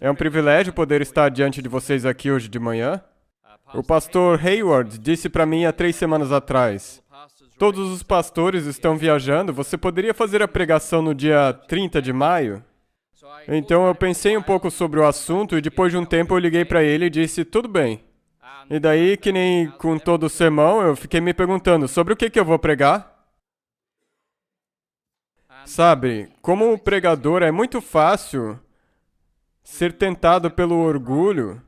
É um privilégio poder estar diante de vocês aqui hoje de manhã. O pastor Hayward disse para mim há 3 semanas atrás: todos os pastores estão viajando, você poderia fazer a pregação no dia 30 de maio? Então eu pensei um pouco sobre o assunto e depois de um tempo eu liguei para ele e disse: tudo bem. E daí, que nem com todo o sermão, eu fiquei me perguntando sobre o que eu vou pregar. Sabe, como pregador é muito fácil ser tentado pelo orgulho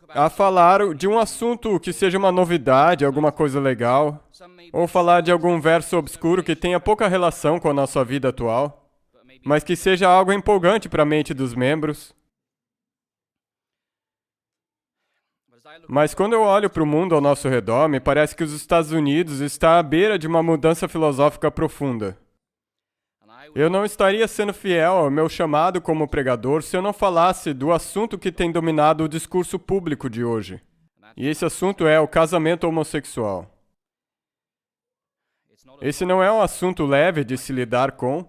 a falar de um assunto que seja uma novidade, alguma coisa legal, ou falar de algum verso obscuro que tenha pouca relação com a nossa vida atual, mas que seja algo empolgante para a mente dos membros. Mas quando eu olho para o mundo ao nosso redor, me parece que os Estados Unidos está à beira de uma mudança filosófica profunda. Eu não estaria sendo fiel ao meu chamado como pregador se eu não falasse do assunto que tem dominado o discurso público de hoje. E esse assunto é o casamento homossexual. Esse não é um assunto leve de se lidar com.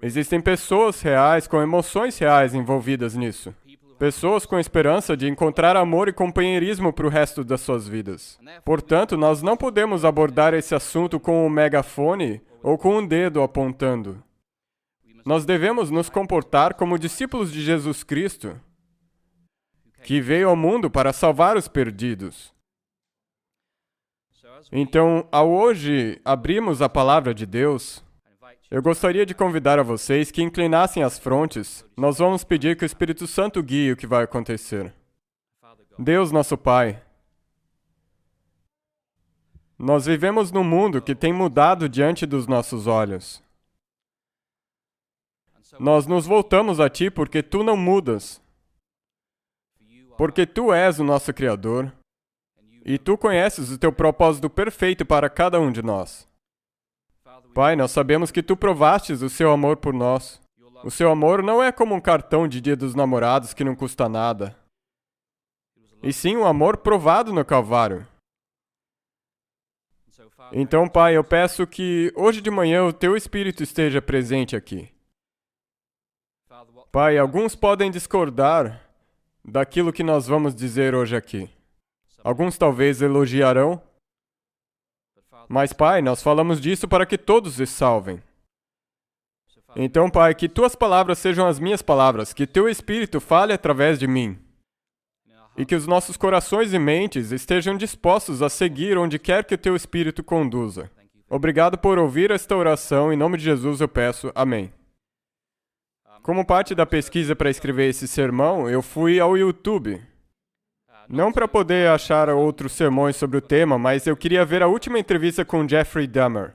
Existem pessoas reais, com emoções reais envolvidas nisso. Pessoas com esperança de encontrar amor e companheirismo para o resto das suas vidas. Portanto, nós não podemos abordar esse assunto com um megafone ou com um dedo apontando. Nós devemos nos comportar como discípulos de Jesus Cristo, que veio ao mundo para salvar os perdidos. Então, ao hoje abrirmos a palavra de Deus, eu gostaria de convidar a vocês que inclinassem as frontes. Nós vamos pedir que o Espírito Santo guie o que vai acontecer. Deus, nosso Pai, nós vivemos num mundo que tem mudado diante dos nossos olhos. Nós nos voltamos a Ti porque Tu não mudas. Porque Tu és o nosso Criador. E Tu conheces o Teu propósito perfeito para cada um de nós. Pai, nós sabemos que Tu provastes o Seu amor por nós. O Seu amor não é como um cartão de Dia dos Namorados que não custa nada. E sim um amor provado no Calvário. Então, Pai, eu peço que hoje de manhã o Teu Espírito esteja presente aqui. Pai, alguns podem discordar daquilo que nós vamos dizer hoje aqui. Alguns talvez elogiarão. Mas, Pai, nós falamos disso para que todos se salvem. Então, Pai, que Tuas palavras sejam as minhas palavras, que Teu Espírito fale através de mim. E que os nossos corações e mentes estejam dispostos a seguir onde quer que o Teu Espírito conduza. Obrigado por ouvir esta oração, em nome de Jesus eu peço. Amém. Como parte da pesquisa para escrever esse sermão, eu fui ao YouTube. Não para poder achar outros sermões sobre o tema, mas eu queria ver a última entrevista com Jeffrey Dahmer.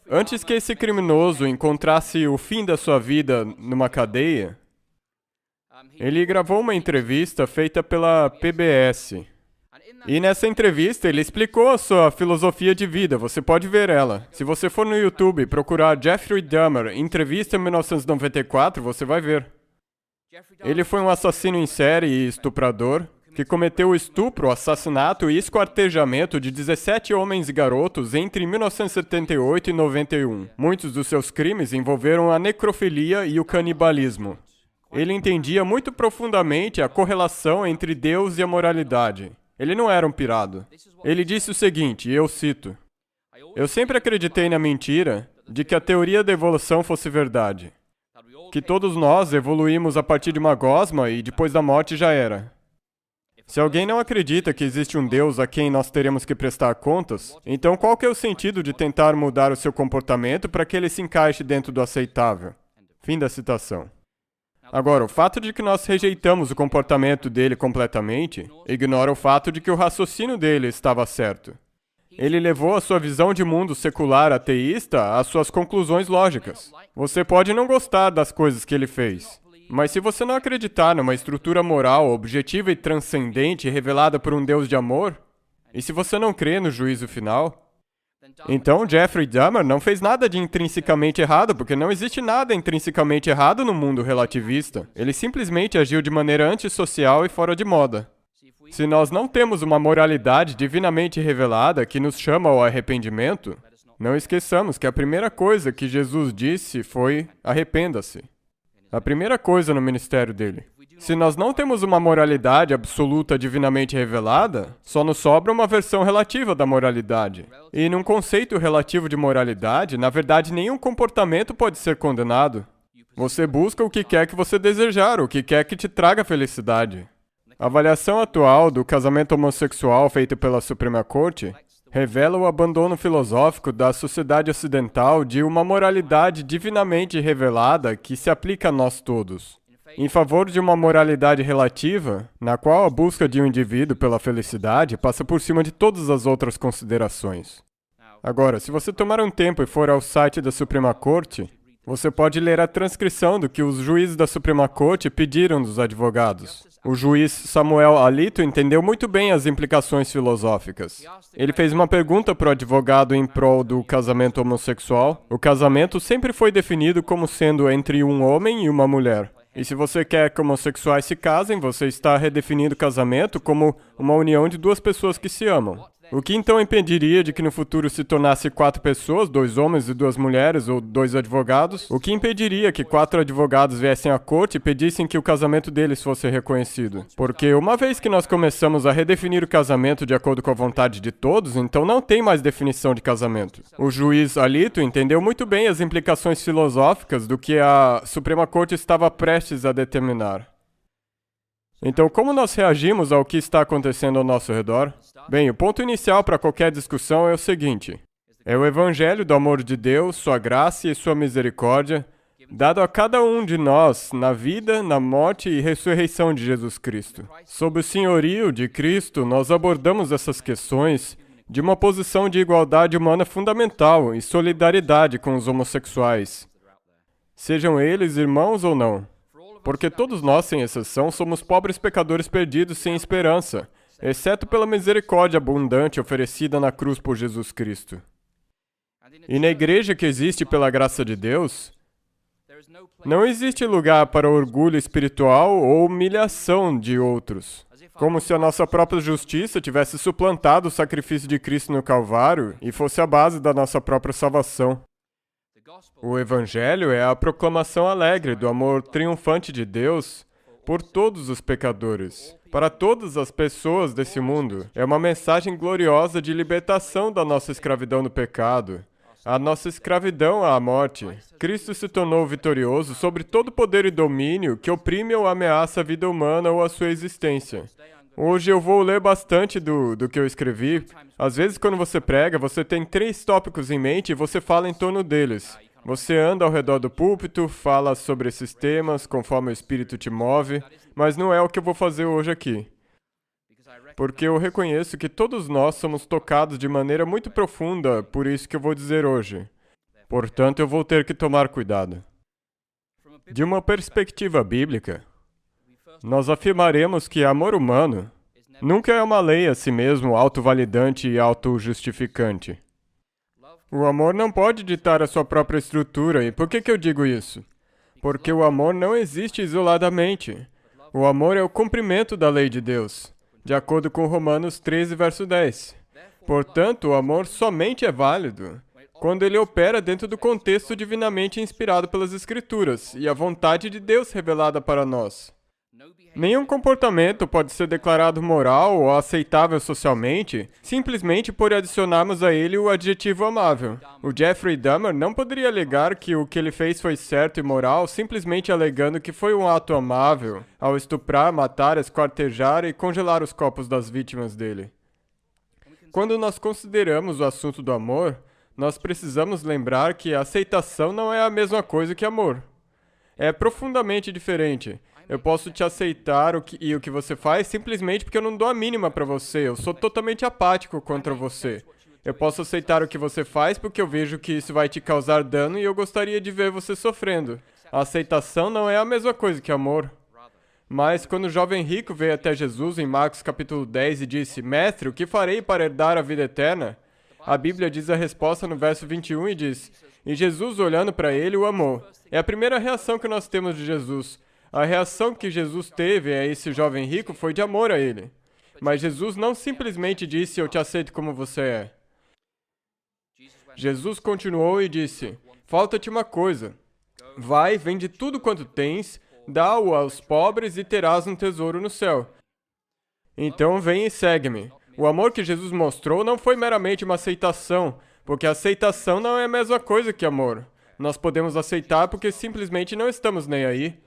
Antes que esse criminoso encontrasse o fim da sua vida numa cadeia, ele gravou uma entrevista feita pela PBS. E nessa entrevista ele explicou a sua filosofia de vida, você pode ver ela. Se você for no YouTube e procurar Jeffrey Dahmer, entrevista em 1994, você vai ver. Ele foi um assassino em série e estuprador, que cometeu o estupro, assassinato e esquartejamento de 17 homens e garotos entre 1978 e 91. Muitos dos seus crimes envolveram a necrofilia e o canibalismo. Ele entendia muito profundamente a correlação entre Deus e a moralidade. Ele não era um pirado. Ele disse o seguinte, e eu cito: "Eu sempre acreditei na mentira de que a teoria da evolução fosse verdade. Que todos nós evoluímos a partir de uma gosma e depois da morte já era. Se alguém não acredita que existe um Deus a quem nós teremos que prestar contas, então qual que é o sentido de tentar mudar o seu comportamento para que ele se encaixe dentro do aceitável?" Fim da citação. Agora, o fato de que nós rejeitamos o comportamento dele completamente ignora o fato de que o raciocínio dele estava certo. Ele levou a sua visão de mundo secular ateísta às suas conclusões lógicas. Você pode não gostar das coisas que ele fez, mas se você não acreditar numa estrutura moral objetiva e transcendente revelada por um Deus de amor, e se você não crê no juízo final, então Jeffrey Dahmer não fez nada de intrinsecamente errado, porque não existe nada intrinsecamente errado no mundo relativista. Ele simplesmente agiu de maneira antissocial e fora de moda. Se nós não temos uma moralidade divinamente revelada que nos chama ao arrependimento, não esqueçamos que a primeira coisa que Jesus disse foi: arrependa-se. A primeira coisa no ministério dele. Se nós não temos uma moralidade absoluta divinamente revelada, só nos sobra uma versão relativa da moralidade. E num conceito relativo de moralidade, na verdade, nenhum comportamento pode ser condenado. Você busca o que quer que você desejar, o que quer que te traga felicidade. A avaliação atual do casamento homossexual feita pela Suprema Corte revela o abandono filosófico da sociedade ocidental de uma moralidade divinamente revelada que se aplica a nós todos, em favor de uma moralidade relativa, na qual a busca de um indivíduo pela felicidade passa por cima de todas as outras considerações. Agora, se você tomar um tempo e for ao site da Suprema Corte, você pode ler a transcrição do que os juízes da Suprema Corte pediram dos advogados. O juiz Samuel Alito entendeu muito bem as implicações filosóficas. Ele fez uma pergunta para o advogado em prol do casamento homossexual. O casamento sempre foi definido como sendo entre um homem e uma mulher. E se você quer que homossexuais se casem, você está redefinindo o casamento como uma união de duas pessoas que se amam. O que então impediria de que no futuro se tornasse 4 pessoas, 2 homens e 2 mulheres, ou 2 advogados? O que impediria que 4 advogados viessem à corte e pedissem que o casamento deles fosse reconhecido? Porque uma vez que nós começamos a redefinir o casamento de acordo com a vontade de todos, então não tem mais definição de casamento. O juiz Alito entendeu muito bem as implicações filosóficas do que a Suprema Corte estava prestes a determinar. Então, como nós reagimos ao que está acontecendo ao nosso redor? Bem, o ponto inicial para qualquer discussão é o seguinte: é o Evangelho do amor de Deus, sua graça e sua misericórdia, dado a cada um de nós na vida, na morte e ressurreição de Jesus Cristo. Sob o senhorio de Cristo, nós abordamos essas questões de uma posição de igualdade humana fundamental e solidariedade com os homossexuais, sejam eles irmãos ou não. Porque todos nós, sem exceção, somos pobres pecadores perdidos sem esperança, exceto pela misericórdia abundante oferecida na cruz por Jesus Cristo. E na igreja que existe pela graça de Deus, não existe lugar para orgulho espiritual ou humilhação de outros, como se a nossa própria justiça tivesse suplantado o sacrifício de Cristo no Calvário e fosse a base da nossa própria salvação. O Evangelho é a proclamação alegre do amor triunfante de Deus por todos os pecadores, para todas as pessoas desse mundo. É uma mensagem gloriosa de libertação da nossa escravidão no pecado, a nossa escravidão à morte. Cristo se tornou vitorioso sobre todo poder e domínio que oprime ou ameaça a vida humana ou a sua existência. Hoje eu vou ler bastante do que eu escrevi. Às vezes, quando você prega, você tem 3 tópicos em mente e você fala em torno deles. Você anda ao redor do púlpito, fala sobre esses temas conforme o Espírito te move, mas não é o que eu vou fazer hoje aqui. Porque eu reconheço que todos nós somos tocados de maneira muito profunda por isso que eu vou dizer hoje. Portanto, eu vou ter que tomar cuidado. De uma perspectiva bíblica, nós afirmaremos que amor humano nunca é uma lei a si mesmo autovalidante e autojustificante. O amor não pode ditar a sua própria estrutura. E por que eu digo isso? Porque o amor não existe isoladamente. O amor é o cumprimento da lei de Deus, de acordo com Romanos 13, verso 10. Portanto, o amor somente é válido quando ele opera dentro do contexto divinamente inspirado pelas Escrituras e a vontade de Deus revelada para nós. Nenhum comportamento pode ser declarado moral ou aceitável socialmente simplesmente por adicionarmos a ele o adjetivo amável. O Jeffrey Dahmer não poderia alegar que o que ele fez foi certo e moral simplesmente alegando que foi um ato amável ao estuprar, matar, esquartejar e congelar os corpos das vítimas dele. Quando nós consideramos o assunto do amor, nós precisamos lembrar que a aceitação não é a mesma coisa que amor. É profundamente diferente. Eu posso te aceitar o que você faz simplesmente porque eu não dou a mínima para você. Eu sou totalmente apático contra você. Eu posso aceitar o que você faz porque eu vejo que isso vai te causar dano e eu gostaria de ver você sofrendo. A aceitação não é a mesma coisa que amor. Mas quando o jovem rico veio até Jesus em Marcos capítulo 10 e disse: Mestre, o que farei para herdar a vida eterna? A Bíblia diz a resposta no verso 21 e diz: E Jesus, olhando para ele, o amou. É a primeira reação que nós temos de Jesus. A reação que Jesus teve a esse jovem rico foi de amor a ele. Mas Jesus não simplesmente disse: Eu te aceito como você é. Jesus continuou e disse: Falta-te uma coisa. Vai, vende tudo quanto tens, dá-o aos pobres e terás um tesouro no céu. Então vem e segue-me. O amor que Jesus mostrou não foi meramente uma aceitação, porque aceitação não é a mesma coisa que amor. Nós podemos aceitar porque simplesmente não estamos nem aí.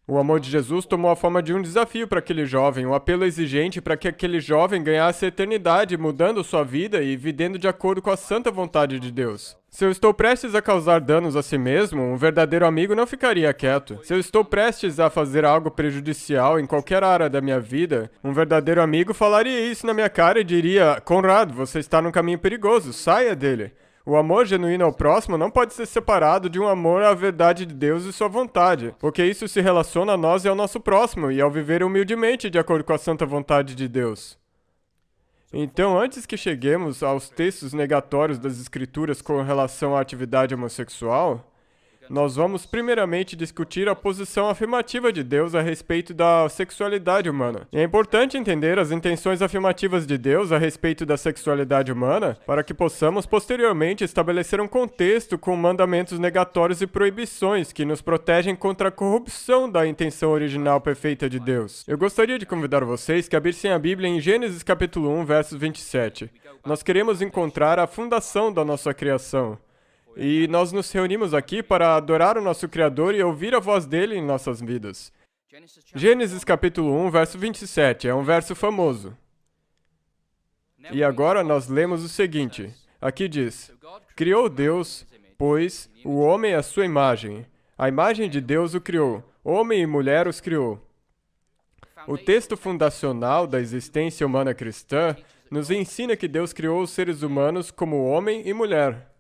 O amor de Jesus tomou a forma de um desafio para aquele jovem, um apelo exigente para que aquele jovem ganhasse a eternidade, mudando sua vida e vivendo de acordo com a santa vontade de Deus. Se eu estou prestes a causar danos a si mesmo, um verdadeiro amigo não ficaria quieto. Se eu estou prestes a fazer algo prejudicial em qualquer área da minha vida, um verdadeiro amigo falaria isso na minha cara e diria: Conrado, você está num caminho perigoso, saia dele. O amor genuíno ao próximo não pode ser separado de um amor à verdade de Deus e sua vontade, porque isso se relaciona a nós e ao nosso próximo, e ao viver humildemente de acordo com a santa vontade de Deus. Então, antes que cheguemos aos textos negatórios das Escrituras com relação à atividade homossexual, nós vamos primeiramente discutir a posição afirmativa de Deus a respeito da sexualidade humana. E é importante entender as intenções afirmativas de Deus a respeito da sexualidade humana para que possamos posteriormente estabelecer um contexto com mandamentos negatórios e proibições que nos protegem contra a corrupção da intenção original perfeita de Deus. Eu gostaria de convidar vocês que abrissem a Bíblia em Gênesis capítulo 1, versos 27. Nós queremos encontrar a fundação da nossa criação. E nós nos reunimos aqui para adorar o nosso Criador e ouvir a voz dele em nossas vidas. Gênesis capítulo 1, verso 27, é um verso famoso. E agora nós lemos o seguinte. Aqui diz: Criou Deus, pois, o homem à sua imagem. A imagem de Deus o criou. Homem e mulher os criou. O texto fundacional da existência humana cristã nos ensina que Deus criou os seres humanos como homem e mulher.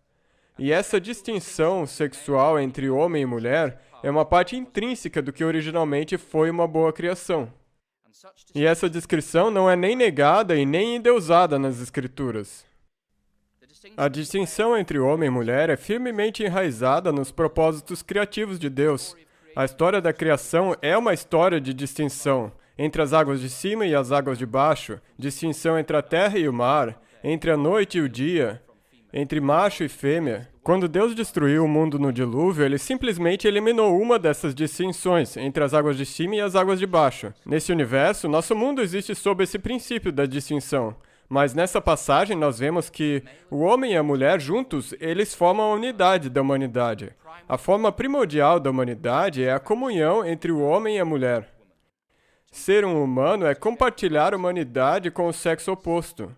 E essa distinção sexual entre homem e mulher é uma parte intrínseca do que originalmente foi uma boa criação. E essa descrição não é nem negada e nem endeusada nas Escrituras. A distinção entre homem e mulher é firmemente enraizada nos propósitos criativos de Deus. A história da criação é uma história de distinção entre as águas de cima e as águas de baixo, distinção entre a terra e o mar, entre a noite e o dia, entre macho e fêmea. Quando Deus destruiu o mundo no dilúvio, ele simplesmente eliminou uma dessas distinções entre as águas de cima e as águas de baixo. Nesse universo, nosso mundo existe sob esse princípio da distinção. Mas nessa passagem nós vemos que o homem e a mulher juntos, eles formam a unidade da humanidade. A forma primordial da humanidade é a comunhão entre o homem e a mulher. Ser um humano é compartilhar a humanidade com o sexo oposto.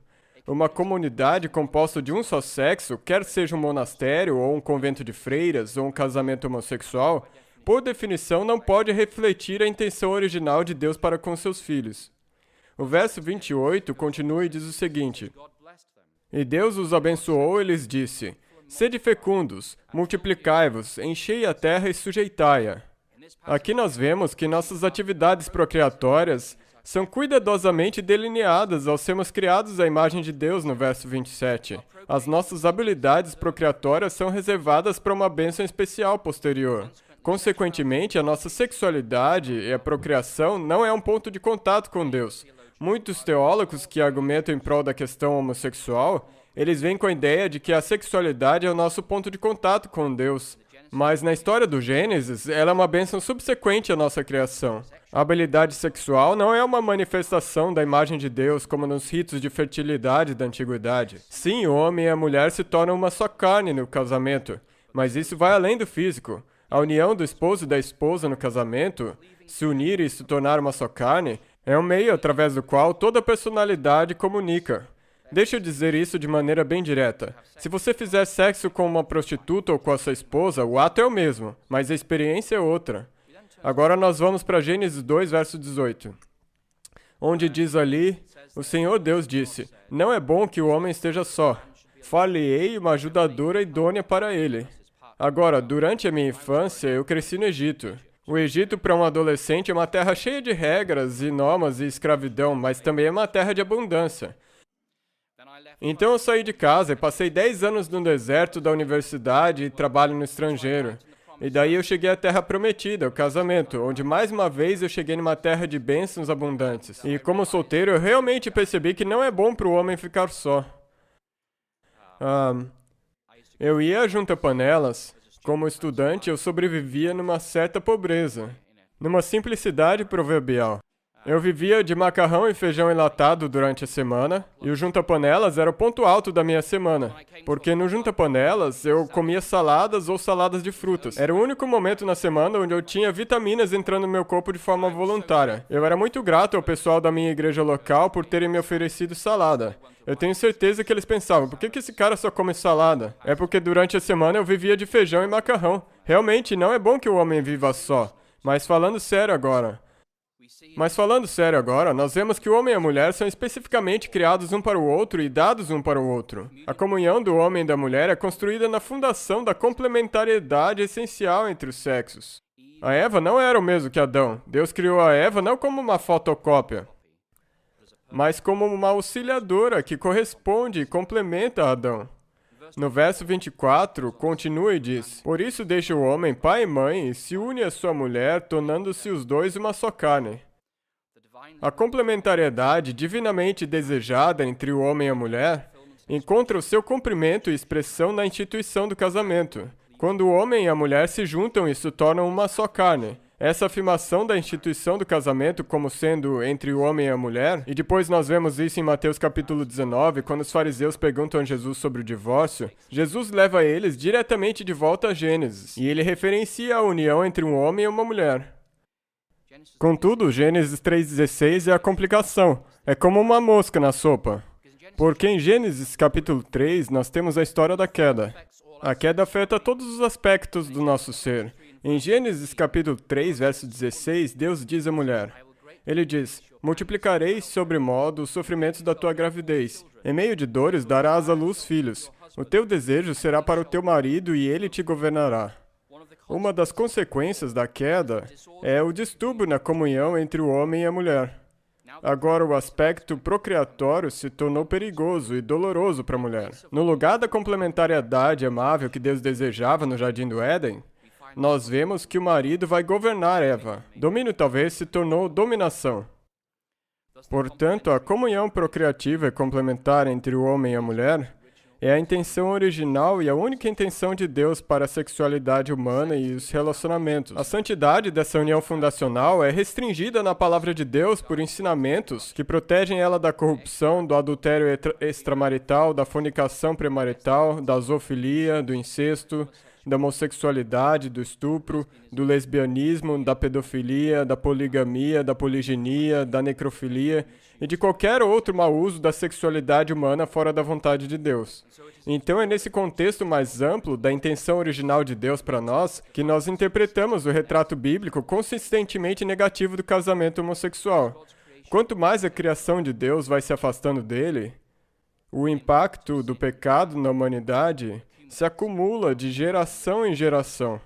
Uma comunidade composta de um só sexo, quer seja um monastério, ou um convento de freiras, ou um casamento homossexual, por definição não pode refletir a intenção original de Deus para com seus filhos. O verso 28 continua e diz o seguinte: E Deus os abençoou e lhes disse: Sede fecundos, multiplicai-vos, enchei a terra e sujeitai-a. Aqui nós vemos que nossas atividades procriatórias são cuidadosamente delineadas ao sermos criados à imagem de Deus no verso 27. As nossas habilidades procriatórias são reservadas para uma bênção especial posterior. Consequentemente, a nossa sexualidade e a procriação não é um ponto de contato com Deus. Muitos teólogos que argumentam em prol da questão homossexual, eles vêm com a ideia de que a sexualidade é o nosso ponto de contato com Deus. Mas na história do Gênesis, ela é uma bênção subsequente à nossa criação. A habilidade sexual não é uma manifestação da imagem de Deus como nos ritos de fertilidade da antiguidade. Sim, o homem e a mulher se tornam uma só carne no casamento, mas isso vai além do físico. A união do esposo e da esposa no casamento, se unir e se tornar uma só carne, é um meio através do qual toda personalidade comunica. Deixa eu dizer isso de maneira bem direta. Se você fizer sexo com uma prostituta ou com a sua esposa, o ato é o mesmo, mas a experiência é outra. Agora nós vamos para Gênesis 2, verso 18, onde diz ali: O Senhor Deus disse: Não é bom que o homem esteja só. Far-lhe-ei uma ajudadora idônea para ele. Agora, durante a minha infância, eu cresci no Egito. O Egito, para um adolescente, é uma terra cheia de regras e normas e escravidão, mas também é uma terra de abundância. Então eu saí de casa e passei 10 anos no deserto da universidade e trabalho no estrangeiro. E daí eu cheguei à Terra Prometida, o casamento, onde mais uma vez eu cheguei numa terra de bênçãos abundantes. E como solteiro, eu realmente percebi que não é bom para o homem ficar só. Eu ia junto a panelas, Como estudante, eu sobrevivia numa certa pobreza, numa simplicidade proverbial. Eu vivia de macarrão e feijão enlatado durante a semana, e o junta-panelas era o ponto alto da minha semana, porque no junta-panelas eu comia saladas ou saladas de frutas. Era o único momento na semana onde eu tinha vitaminas entrando no meu corpo de forma voluntária. Eu era muito grato ao pessoal da minha igreja local por terem me oferecido salada. Eu tenho certeza que eles pensavam, por que esse cara só come salada? É porque durante a semana eu vivia de feijão e macarrão. Realmente, não é bom que o homem viva só. Mas falando sério agora, nós vemos que o homem e a mulher são especificamente criados um para o outro e dados um para o outro. A comunhão do homem e da mulher é construída na fundação da complementariedade essencial entre os sexos. A Eva não era o mesmo que Adão. Deus criou a Eva não como uma fotocópia, mas como uma auxiliadora que corresponde e complementa a Adão. No verso 24, continua e diz: Por isso deixa o homem pai e mãe e se une à sua mulher, tornando-se os dois uma só carne. A complementariedade divinamente desejada entre o homem e a mulher encontra o seu cumprimento e expressão na instituição do casamento. Quando o homem e a mulher se juntam e se tornam uma só carne. Essa afirmação da instituição do casamento como sendo entre o homem e a mulher, e depois nós vemos isso em Mateus capítulo 19, quando os fariseus perguntam a Jesus sobre o divórcio, Jesus leva eles diretamente de volta a Gênesis, e ele referencia a união entre um homem e uma mulher. Contudo, Gênesis 3,16 é a complicação, é como uma mosca na sopa. Porque em Gênesis capítulo 3 nós temos a história da queda. A queda afeta todos os aspectos do nosso ser. Em Gênesis capítulo 3, verso 16, Deus diz à mulher, Ele diz, multiplicarei sobremodo os sofrimentos da tua gravidez. Em meio de dores darás à luz filhos. O teu desejo será para o teu marido e ele te governará. Uma das consequências da queda é o distúrbio na comunhão entre o homem e a mulher. Agora, o aspecto procriatório se tornou perigoso e doloroso para a mulher. No lugar da complementariedade amável que Deus desejava no Jardim do Éden, nós vemos que o marido vai governar Eva. Domínio talvez se tornou dominação. Portanto, a comunhão procriativa e complementar entre o homem e a mulher é a intenção original e a única intenção de Deus para a sexualidade humana e os relacionamentos. A santidade dessa união fundacional é restringida na palavra de Deus por ensinamentos que protegem ela da corrupção, do adultério extramarital, da fornicação premarital, da zoofilia, do incesto, da homossexualidade, do estupro, do lesbianismo, da pedofilia, da poligamia, da poliginia, da necrofilia e de qualquer outro mau uso da sexualidade humana fora da vontade de Deus. Então é nesse contexto mais amplo da intenção original de Deus para nós que nós interpretamos o retrato bíblico consistentemente negativo do casamento homossexual. Quanto mais a criação de Deus vai se afastando dele, o impacto do pecado na humanidade se acumula de geração em geração.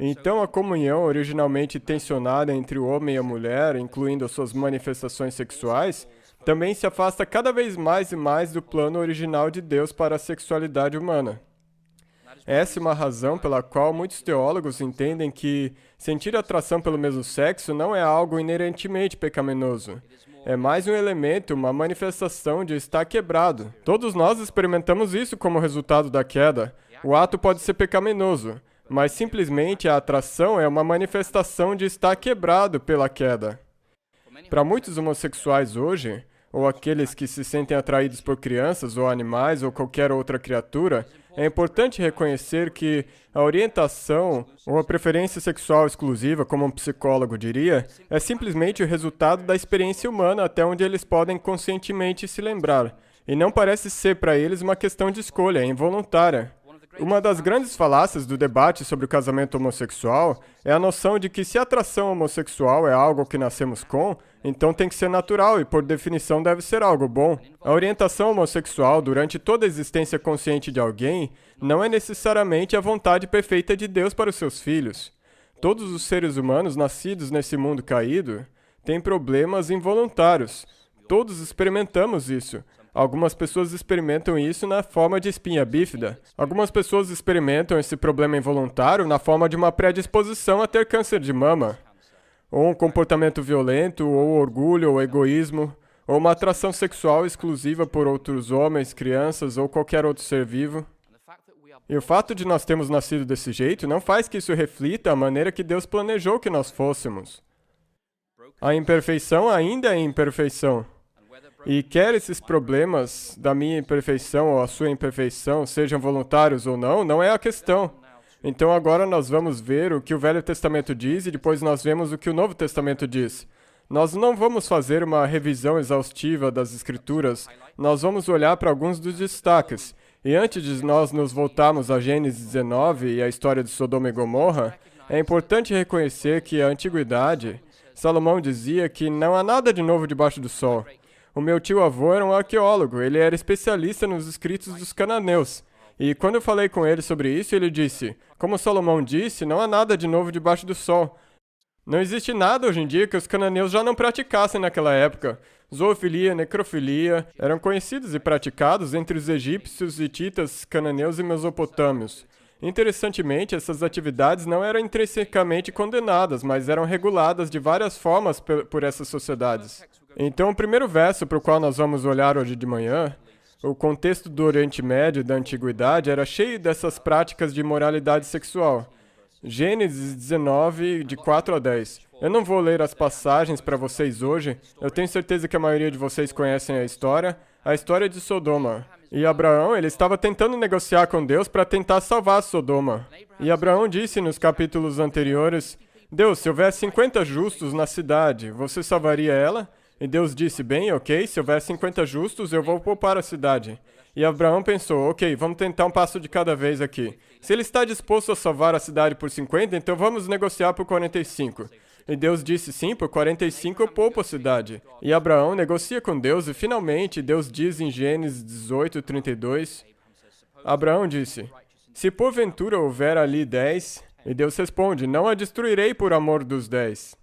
Então, a comunhão originalmente tensionada entre o homem e a mulher, incluindo as suas manifestações sexuais, também se afasta cada vez mais e mais do plano original de Deus para a sexualidade humana. Essa é uma razão pela qual muitos teólogos entendem que sentir atração pelo mesmo sexo não é algo inerentemente pecaminoso. É mais um elemento, uma manifestação de estar quebrado. Todos nós experimentamos isso como resultado da queda. O ato pode ser pecaminoso, mas simplesmente a atração é uma manifestação de estar quebrado pela queda. Para muitos homossexuais hoje, ou aqueles que se sentem atraídos por crianças ou animais ou qualquer outra criatura, é importante reconhecer que a orientação ou a preferência sexual exclusiva, como um psicólogo diria, é simplesmente o resultado da experiência humana até onde eles podem conscientemente se lembrar, e não parece ser para eles uma questão de escolha, é involuntária. Uma das grandes falácias do debate sobre o casamento homossexual é a noção de que se a atração homossexual é algo que nascemos com, então tem que ser natural e, por definição, deve ser algo bom. A orientação homossexual, durante toda a existência consciente de alguém, não é necessariamente a vontade perfeita de Deus para os seus filhos. Todos os seres humanos nascidos nesse mundo caído têm problemas involuntários. Todos experimentamos isso. Algumas pessoas experimentam isso na forma de espinha bífida. Algumas pessoas experimentam esse problema involuntário na forma de uma predisposição a ter câncer de mama, ou um comportamento violento, ou orgulho, ou egoísmo, ou uma atração sexual exclusiva por outros homens, crianças ou qualquer outro ser vivo. E o fato de nós termos nascido desse jeito não faz que isso reflita a maneira que Deus planejou que nós fôssemos. A imperfeição ainda é imperfeição. E quer esses problemas da minha imperfeição ou a sua imperfeição sejam voluntários ou não, não é a questão. Então agora nós vamos ver o que o Velho Testamento diz e depois nós vemos o que o Novo Testamento diz. Nós não vamos fazer uma revisão exaustiva das Escrituras, nós vamos olhar para alguns dos destaques. E antes de nós nos voltarmos a Gênesis 19 e a história de Sodoma e Gomorra, é importante reconhecer que a antiguidade, Salomão dizia que não há nada de novo debaixo do sol. O meu tio-avô era um arqueólogo, ele era especialista nos escritos dos cananeus. E quando eu falei com ele sobre isso, ele disse, como Salomão disse, não há nada de novo debaixo do sol. Não existe nada hoje em dia que os cananeus já não praticassem naquela época. Zoofilia, necrofilia eram conhecidos e praticados entre os egípcios, hititas, cananeus e mesopotâmios. Interessantemente, essas atividades não eram intrinsecamente condenadas, mas eram reguladas de várias formas por essas sociedades. Então, o primeiro verso para o qual nós vamos olhar hoje de manhã, o contexto do Oriente Médio e da Antiguidade era cheio dessas práticas de imoralidade sexual. Gênesis 19, de 4 a 10. Eu não vou ler as passagens para vocês hoje, eu tenho certeza que a maioria de vocês conhecem a história de Sodoma. E Abraão, ele estava tentando negociar com Deus para tentar salvar Sodoma. E Abraão disse nos capítulos anteriores, Deus, se houver 50 justos na cidade, você salvaria ela? E Deus disse, bem, ok, se houver 50 justos, eu vou poupar a cidade. E Abraão pensou, ok, vamos tentar um passo de cada vez aqui. Se ele está disposto a salvar a cidade por 50, então vamos negociar por 45. E Deus disse, sim, por 45 eu poupo a cidade. E Abraão negocia com Deus e finalmente Deus diz em Gênesis 18, 32, Abraão disse, se porventura houver ali 10, e Deus responde, não a destruirei por amor dos 10.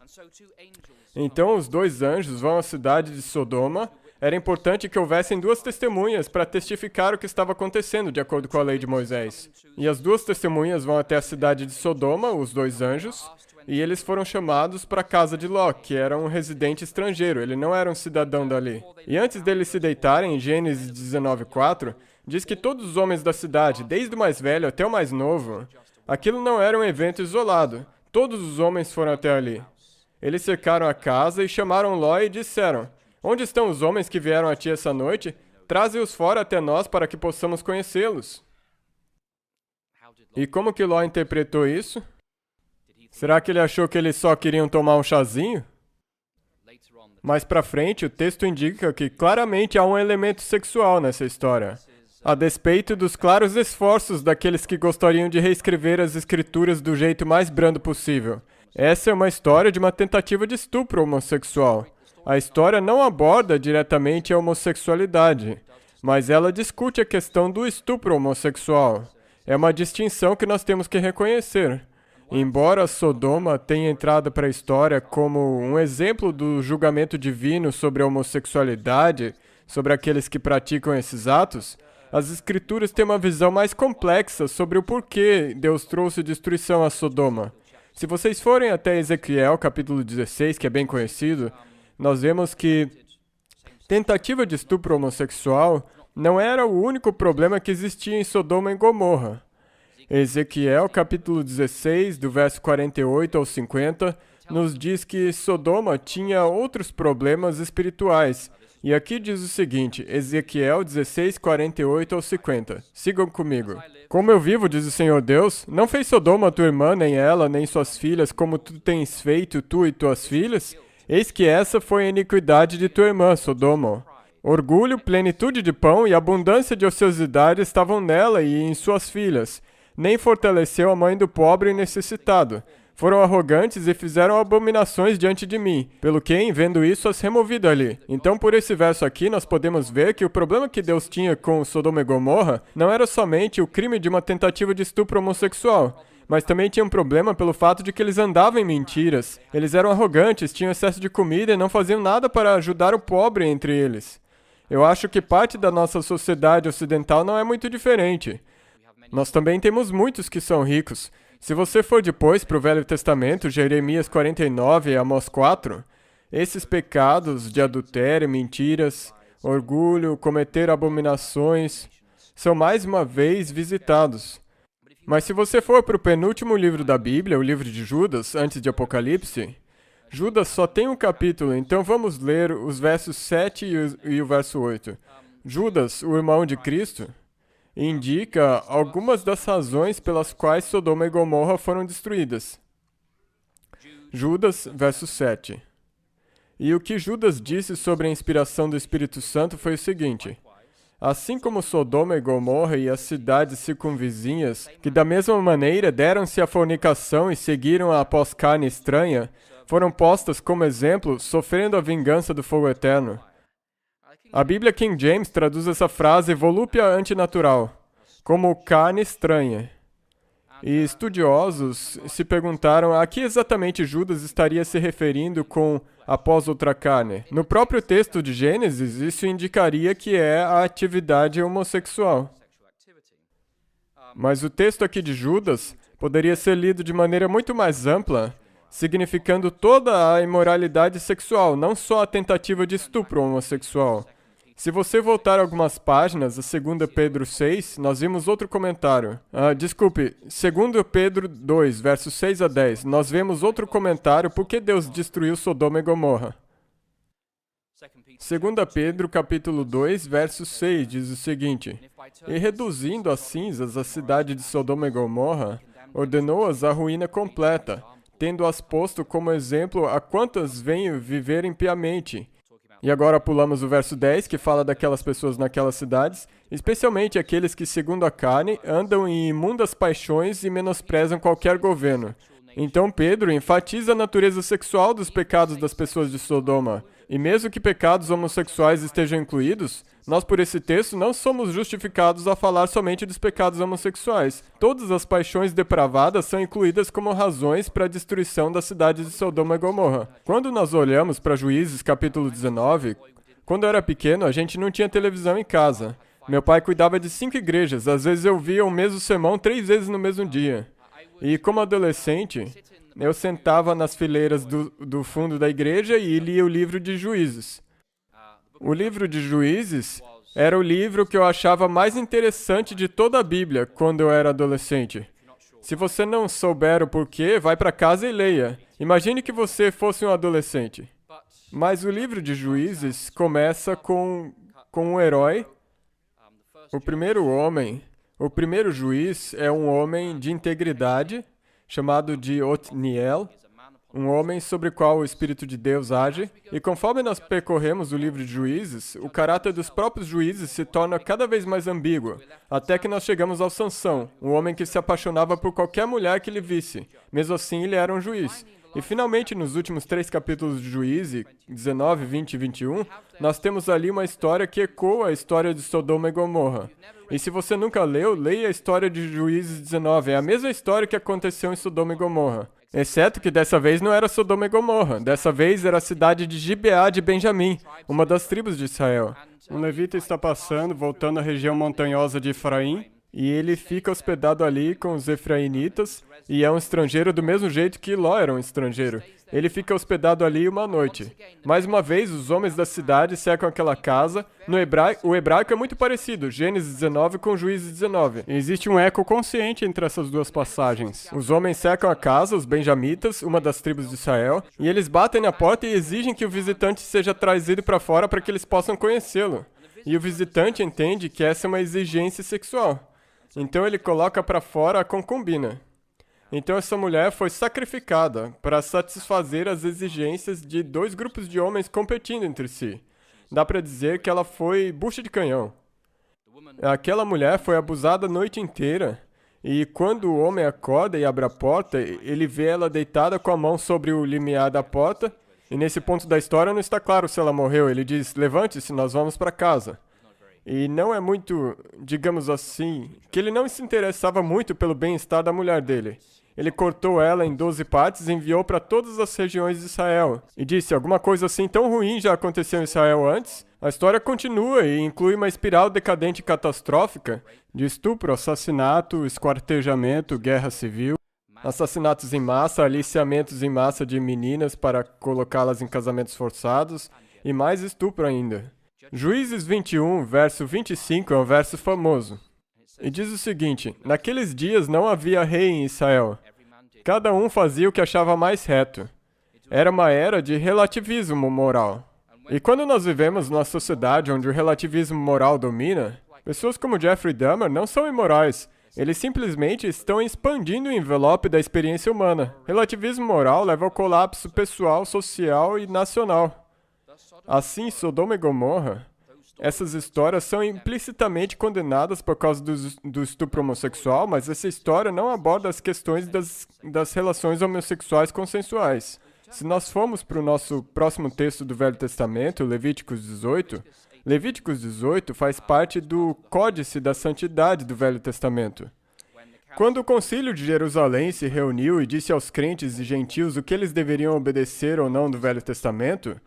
Então os dois anjos vão à cidade de Sodoma. Era importante que houvessem duas testemunhas para testificar o que estava acontecendo, de acordo com a lei de Moisés. E as duas testemunhas vão até a cidade de Sodoma, os dois anjos, e eles foram chamados para a casa de Ló, que era um residente estrangeiro, ele não era um cidadão dali. E antes deles se deitarem, em Gênesis 19:4, diz que todos os homens da cidade, desde o mais velho até o mais novo, aquilo não era um evento isolado. Todos os homens foram até ali. Eles cercaram a casa e chamaram Ló e disseram, onde estão os homens que vieram a ti essa noite? Traze-os fora até nós para que possamos conhecê-los. E como que Ló interpretou isso? Será que ele achou que eles só queriam tomar um chazinho? Mais pra frente, o texto indica que claramente há um elemento sexual nessa história. A despeito dos claros esforços daqueles que gostariam de reescrever as escrituras do jeito mais brando possível. Essa é uma história de uma tentativa de estupro homossexual. A história não aborda diretamente a homossexualidade, mas ela discute a questão do estupro homossexual. É uma distinção que nós temos que reconhecer. Embora Sodoma tenha entrado para a história como um exemplo do julgamento divino sobre a homossexualidade, sobre aqueles que praticam esses atos, as Escrituras têm uma visão mais complexa sobre o porquê Deus trouxe destruição a Sodoma. Se vocês forem até Ezequiel, capítulo 16, que é bem conhecido, nós vemos que tentativa de estupro homossexual não era o único problema que existia em Sodoma e Gomorra. Ezequiel, capítulo 16, do verso 48 ao 50, nos diz que Sodoma tinha outros problemas espirituais. E aqui diz o seguinte, Ezequiel 16, 48 ao 50. Sigam comigo. Como eu vivo, diz o Senhor Deus, não fez Sodoma tua irmã, nem ela, nem suas filhas, como tu tens feito, tu e tuas filhas? Eis que essa foi a iniquidade de tua irmã, Sodoma. Orgulho, plenitude de pão e abundância de ociosidade estavam nela e em suas filhas. Nem fortaleceu a mãe do pobre e necessitado. Foram arrogantes e fizeram abominações diante de mim, pelo que, em vendo isso, as removi dali. Então, por esse verso aqui, nós podemos ver que o problema que Deus tinha com Sodoma e Gomorra não era somente o crime de uma tentativa de estupro homossexual, mas também tinha um problema pelo fato de que eles andavam em mentiras. Eles eram arrogantes, tinham excesso de comida e não faziam nada para ajudar o pobre entre eles. Eu acho que parte da nossa sociedade ocidental não é muito diferente. Nós também temos muitos que são ricos. Se você for depois para o Velho Testamento, Jeremias 49 e Amós 4, esses pecados de adultério, mentiras, orgulho, cometer abominações, são mais uma vez visitados. Mas se você for para o penúltimo livro da Bíblia, o livro de Judas, antes de Apocalipse, Judas só tem um capítulo, então vamos ler os versos 7 e o verso 8. Judas, o irmão de Cristo, indica algumas das razões pelas quais Sodoma e Gomorra foram destruídas. Judas, verso 7. E o que Judas disse sobre a inspiração do Espírito Santo foi o seguinte: assim como Sodoma e Gomorra e as cidades circunvizinhas, que da mesma maneira deram-se à fornicação e seguiram após carne estranha, foram postas como exemplo, sofrendo a vingança do fogo eterno. A Bíblia King James traduz essa frase volúpia antinatural, como carne estranha. E estudiosos se perguntaram a que exatamente Judas estaria se referindo com após outra carne. No próprio texto de Gênesis, isso indicaria que é a atividade homossexual. Mas o texto aqui de Judas poderia ser lido de maneira muito mais ampla, significando toda a imoralidade sexual, não só a tentativa de estupro homossexual. Se você voltar algumas páginas, a 2 Pedro 6, nós vimos outro comentário. 2 Pedro 2, versos 6 a 10, nós vemos outro comentário por que Deus destruiu Sodoma e Gomorra. 2 Pedro, capítulo 2, verso 6, diz o seguinte: e reduzindo a cinzas a cidade de Sodoma e Gomorra, ordenou-as à ruína completa, tendo-as posto como exemplo a quantas vêm viver impiamente. E agora pulamos o verso 10, que fala daquelas pessoas naquelas cidades, especialmente aqueles que, segundo a carne, andam em imundas paixões e menosprezam qualquer governo. Então Pedro enfatiza a natureza sexual dos pecados das pessoas de Sodoma. E mesmo que pecados homossexuais estejam incluídos, nós por esse texto não somos justificados a falar somente dos pecados homossexuais. Todas as paixões depravadas são incluídas como razões para a destruição da cidade de Sodoma e Gomorra. Quando nós olhamos para Juízes capítulo 19, quando eu era pequeno, a gente não tinha televisão em casa. Meu pai cuidava de 5 igrejas, às vezes eu via o mesmo sermão 3 vezes no mesmo dia. E como adolescente, eu sentava nas fileiras do fundo da igreja e lia o livro de Juízes. O livro de Juízes era o livro que eu achava mais interessante de toda a Bíblia quando eu era adolescente. Se você não souber o porquê, vai para casa e leia. Imagine que você fosse um adolescente. Mas o livro de Juízes começa com um herói. O primeiro juiz é um homem de integridade, chamado de Otniel, um homem sobre o qual o Espírito de Deus age, e conforme nós percorremos o livro de Juízes, o caráter dos próprios juízes se torna cada vez mais ambíguo, até que nós chegamos ao Sansão, um homem que se apaixonava por qualquer mulher que ele visse. Mesmo assim, ele era um juiz. E finalmente, nos últimos 3 capítulos de Juízes, 19, 20 e 21, nós temos ali uma história que ecoa a história de Sodoma e Gomorra. E se você nunca leu, leia a história de Juízes 19. É a mesma história que aconteceu em Sodoma e Gomorra. Exceto que dessa vez não era Sodoma e Gomorra. Dessa vez era a cidade de Gibeá de Benjamim, uma das tribos de Israel. Um levita está passando, voltando à região montanhosa de Efraim, e ele fica hospedado ali com os efraimitas, e é um estrangeiro do mesmo jeito que Ló era um estrangeiro. Ele fica hospedado ali uma noite. Mais uma vez, os homens da cidade cercam aquela casa. O hebraico é muito parecido, Gênesis 19 com Juízes 19. Existe um eco consciente entre essas duas passagens. Os homens cercam a casa, os benjamitas, uma das tribos de Israel, e eles batem na porta e exigem que o visitante seja trazido para fora para que eles possam conhecê-lo. E o visitante entende que essa é uma exigência sexual. Então ele coloca para fora a concubina. Então essa mulher foi sacrificada para satisfazer as exigências de 2 grupos de homens competindo entre si. Dá para dizer que ela foi bucha de canhão. Aquela mulher foi abusada a noite inteira, e quando o homem acorda e abre a porta, ele vê ela deitada com a mão sobre o limiar da porta, e nesse ponto da história não está claro se ela morreu. Ele diz: levante-se, nós vamos para casa. E não é muito, digamos assim, que ele não se interessava muito pelo bem-estar da mulher dele. Ele cortou ela em 12 partes e enviou para todas as regiões de Israel. E disse: alguma coisa assim tão ruim já aconteceu em Israel antes? A história continua e inclui uma espiral decadente e catastrófica de estupro, assassinato, esquartejamento, guerra civil, assassinatos em massa, aliciamentos em massa de meninas para colocá-las em casamentos forçados e mais estupro ainda. Juízes 21, verso 25 é um verso famoso. E diz o seguinte: naqueles dias não havia rei em Israel. Cada um fazia o que achava mais reto. Era uma era de relativismo moral. E quando nós vivemos numa sociedade onde o relativismo moral domina, pessoas como Jeffrey Dahmer não são imorais. Eles simplesmente estão expandindo o envelope da experiência humana. Relativismo moral leva ao colapso pessoal, social e nacional. Assim, Sodoma e Gomorra, essas histórias são implicitamente condenadas por causa do estupro homossexual, mas essa história não aborda as questões das relações homossexuais consensuais. Se nós formos para o nosso próximo texto do Velho Testamento, Levíticos 18, Levíticos 18 faz parte do Códice da Santidade do Velho Testamento. Quando o Concílio de Jerusalém se reuniu e disse aos crentes e gentios o que eles deveriam obedecer ou não do Velho Testamento,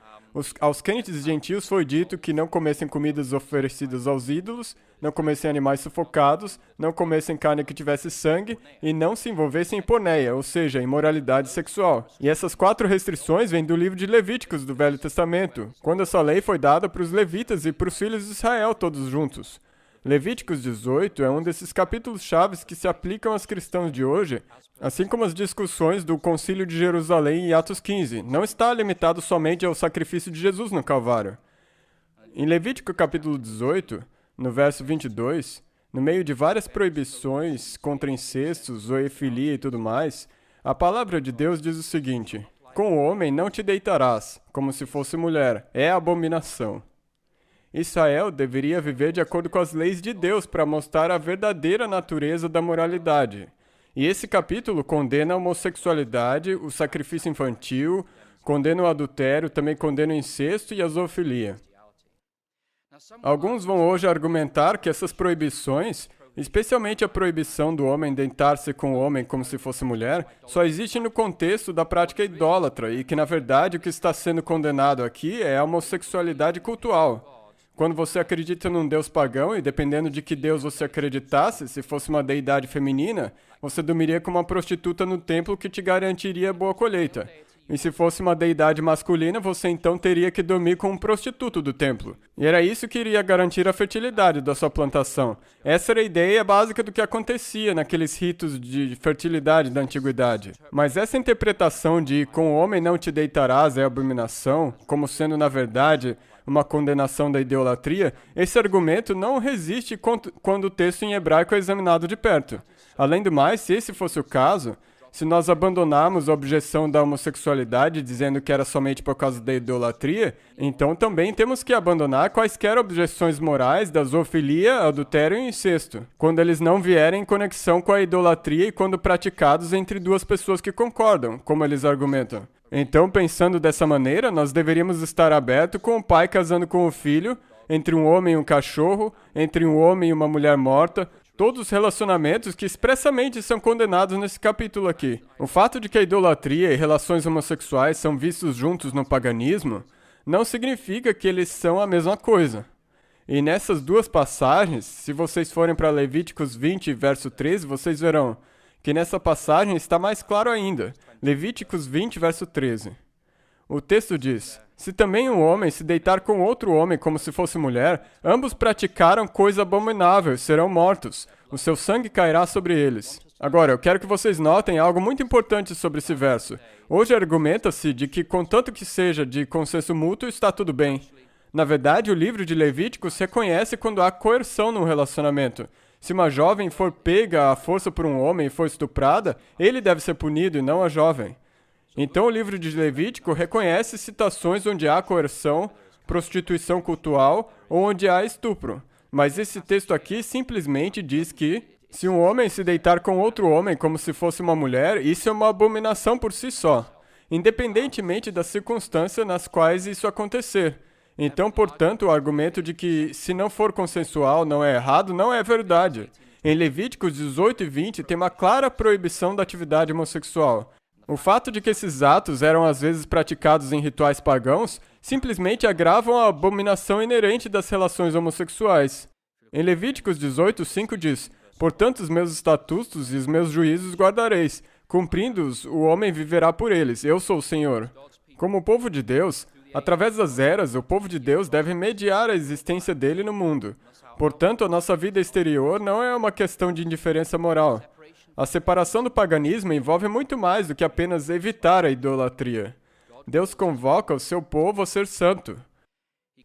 aos crentes e gentios foi dito que não comessem comidas oferecidas aos ídolos, não comessem animais sufocados, não comessem carne que tivesse sangue e não se envolvessem em porneia, ou seja, imoralidade sexual. E essas 4 restrições vêm do livro de Levíticos do Velho Testamento, quando essa lei foi dada para os levitas e para os filhos de Israel todos juntos. Levíticos 18 é um desses capítulos chaves que se aplicam aos cristãos de hoje, assim como as discussões do Concílio de Jerusalém em Atos 15. Não está limitado somente ao sacrifício de Jesus no Calvário. Em Levítico capítulo 18, no verso 22, no meio de várias proibições contra incestos, zoofilia e tudo mais, a palavra de Deus diz o seguinte: com o homem não te deitarás, como se fosse mulher, é abominação. Israel deveria viver de acordo com as leis de Deus para mostrar a verdadeira natureza da moralidade. E esse capítulo condena a homossexualidade, o sacrifício infantil, condena o adultério, também condena o incesto e a zoofilia. Alguns vão hoje argumentar que essas proibições, especialmente a proibição do homem deitar-se com o homem como se fosse mulher, só existe no contexto da prática idólatra e que, na verdade, o que está sendo condenado aqui é a homossexualidade cultual. Quando você acredita num Deus pagão, e dependendo de que Deus você acreditasse, se fosse uma deidade feminina, você dormiria com uma prostituta no templo que te garantiria boa colheita. E se fosse uma deidade masculina, você então teria que dormir com um prostituto do templo. E era isso que iria garantir a fertilidade da sua plantação. Essa era a ideia básica do que acontecia naqueles ritos de fertilidade da antiguidade. Mas essa interpretação de com o homem não te deitarás é abominação, como sendo na verdade uma condenação da idolatria, esse argumento não resiste quando o texto em hebraico é examinado de perto. Além do mais, se esse fosse o caso, se nós abandonarmos a objeção da homossexualidade dizendo que era somente por causa da idolatria, então também temos que abandonar quaisquer objeções morais da zoofilia, adultério e incesto, quando eles não vierem em conexão com a idolatria e quando praticados entre duas pessoas que concordam, como eles argumentam. Então, pensando dessa maneira, nós deveríamos estar abertos com o pai casando com o filho, entre um homem e um cachorro, entre um homem e uma mulher morta, todos os relacionamentos que expressamente são condenados nesse capítulo aqui. O fato de que a idolatria e relações homossexuais são vistos juntos no paganismo não significa que eles são a mesma coisa. E nessas 2 passagens, se vocês forem para Levíticos 20, verso 13, vocês verão que nessa passagem está mais claro ainda. Levíticos 20, verso 13. O texto diz: se também um homem se deitar com outro homem como se fosse mulher, ambos praticaram coisa abominável e serão mortos. O seu sangue cairá sobre eles. Agora, eu quero que vocês notem algo muito importante sobre esse verso. Hoje argumenta-se de que, contanto que seja de consenso mútuo, está tudo bem. Na verdade, o livro de Levíticos reconhece quando há coerção num relacionamento. Se uma jovem for pega à força por um homem e for estuprada, ele deve ser punido e não a jovem. Então o livro de Levítico reconhece situações onde há coerção, prostituição cultural ou onde há estupro. Mas esse texto aqui simplesmente diz que, se um homem se deitar com outro homem como se fosse uma mulher, isso é uma abominação por si só, independentemente das circunstâncias nas quais isso acontecer. Então, portanto, o argumento de que se não for consensual não é errado não é verdade. Em Levíticos 18 e 20 tem uma clara proibição da atividade homossexual. O fato de que esses atos eram às vezes praticados em rituais pagãos simplesmente agravam a abominação inerente das relações homossexuais. Em Levíticos 18, 5 diz: portanto, os meus estatutos e os meus juízos guardareis. Cumprindo-os, o homem viverá por eles. Eu sou o Senhor. Como o povo de Deus, através das eras, o povo de Deus deve mediar a existência dele no mundo. Portanto, a nossa vida exterior não é uma questão de indiferença moral. A separação do paganismo envolve muito mais do que apenas evitar a idolatria. Deus convoca o seu povo a ser santo.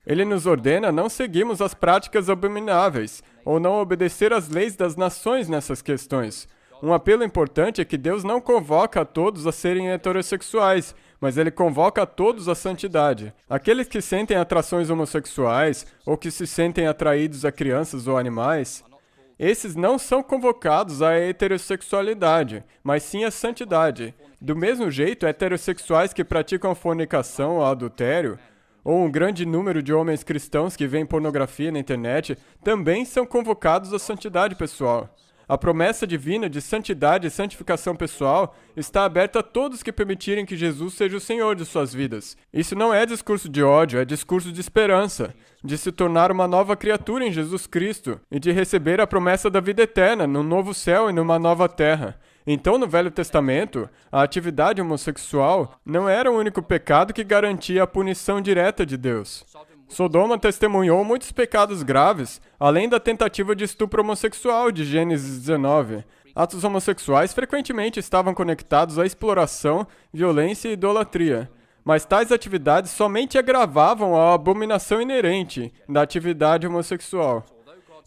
Ele nos ordena a não seguirmos as práticas abomináveis ou não obedecer às leis das nações nessas questões. Um apelo importante é que Deus não convoca a todos a serem heterossexuais, mas Ele convoca a todos à santidade. Aqueles que sentem atrações homossexuais ou que se sentem atraídos a crianças ou animais, esses não são convocados à heterossexualidade, mas sim à santidade. Do mesmo jeito, heterossexuais que praticam fornicação ou adultério, ou um grande número de homens cristãos que veem pornografia na internet, também são convocados à santidade pessoal. A promessa divina de santidade e santificação pessoal está aberta a todos que permitirem que Jesus seja o Senhor de suas vidas. Isso não é discurso de ódio, é discurso de esperança, de se tornar uma nova criatura em Jesus Cristo e de receber a promessa da vida eterna num novo céu e numa nova terra. Então, no Velho Testamento, a atividade homossexual não era o único pecado que garantia a punição direta de Deus. Sodoma testemunhou muitos pecados graves, além da tentativa de estupro homossexual de Gênesis 19. Atos homossexuais frequentemente estavam conectados à exploração, violência e idolatria. Mas tais atividades somente agravavam a abominação inerente da atividade homossexual.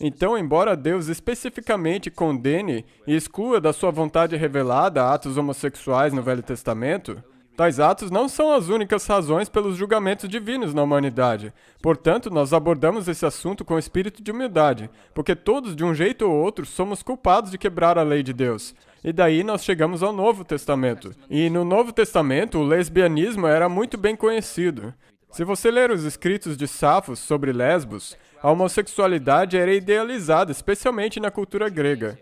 Então, embora Deus especificamente condene e exclua da sua vontade revelada atos homossexuais no Velho Testamento, tais atos não são as únicas razões pelos julgamentos divinos na humanidade. Portanto, nós abordamos esse assunto com espírito de humildade, porque todos, de um jeito ou outro, somos culpados de quebrar a lei de Deus. E daí nós chegamos ao Novo Testamento. E no Novo Testamento, o lesbianismo era muito bem conhecido. Se você ler os escritos de Safos sobre Lesbos, a homossexualidade era idealizada, especialmente na cultura grega.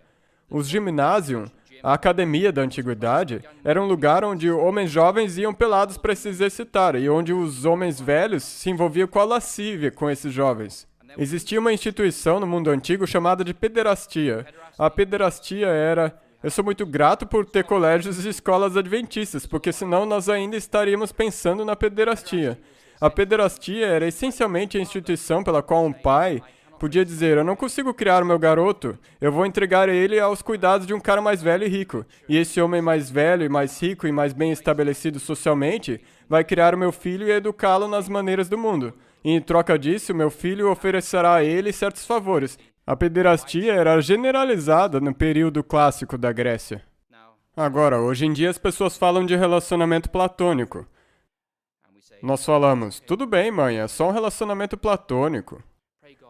Os gymnasium, a academia da antiguidade, era um lugar onde homens jovens iam pelados para se exercitar e onde os homens velhos se envolviam com a lascívia com esses jovens. Existia uma instituição no mundo antigo chamada de pederastia. A pederastia era... Eu sou muito grato por ter colégios e escolas adventistas, porque senão nós ainda estaríamos pensando na pederastia. A pederastia era essencialmente a instituição pela qual um pai podia dizer: eu não consigo criar o meu garoto, eu vou entregar ele aos cuidados de um cara mais velho e rico. E esse homem mais velho e mais rico e mais bem estabelecido socialmente vai criar o meu filho e educá-lo nas maneiras do mundo. E em troca disso, o meu filho oferecerá a ele certos favores. A pederastia era generalizada no período clássico da Grécia. Agora, hoje em dia as pessoas falam de relacionamento platônico. Nós falamos: tudo bem, mãe, é só um relacionamento platônico.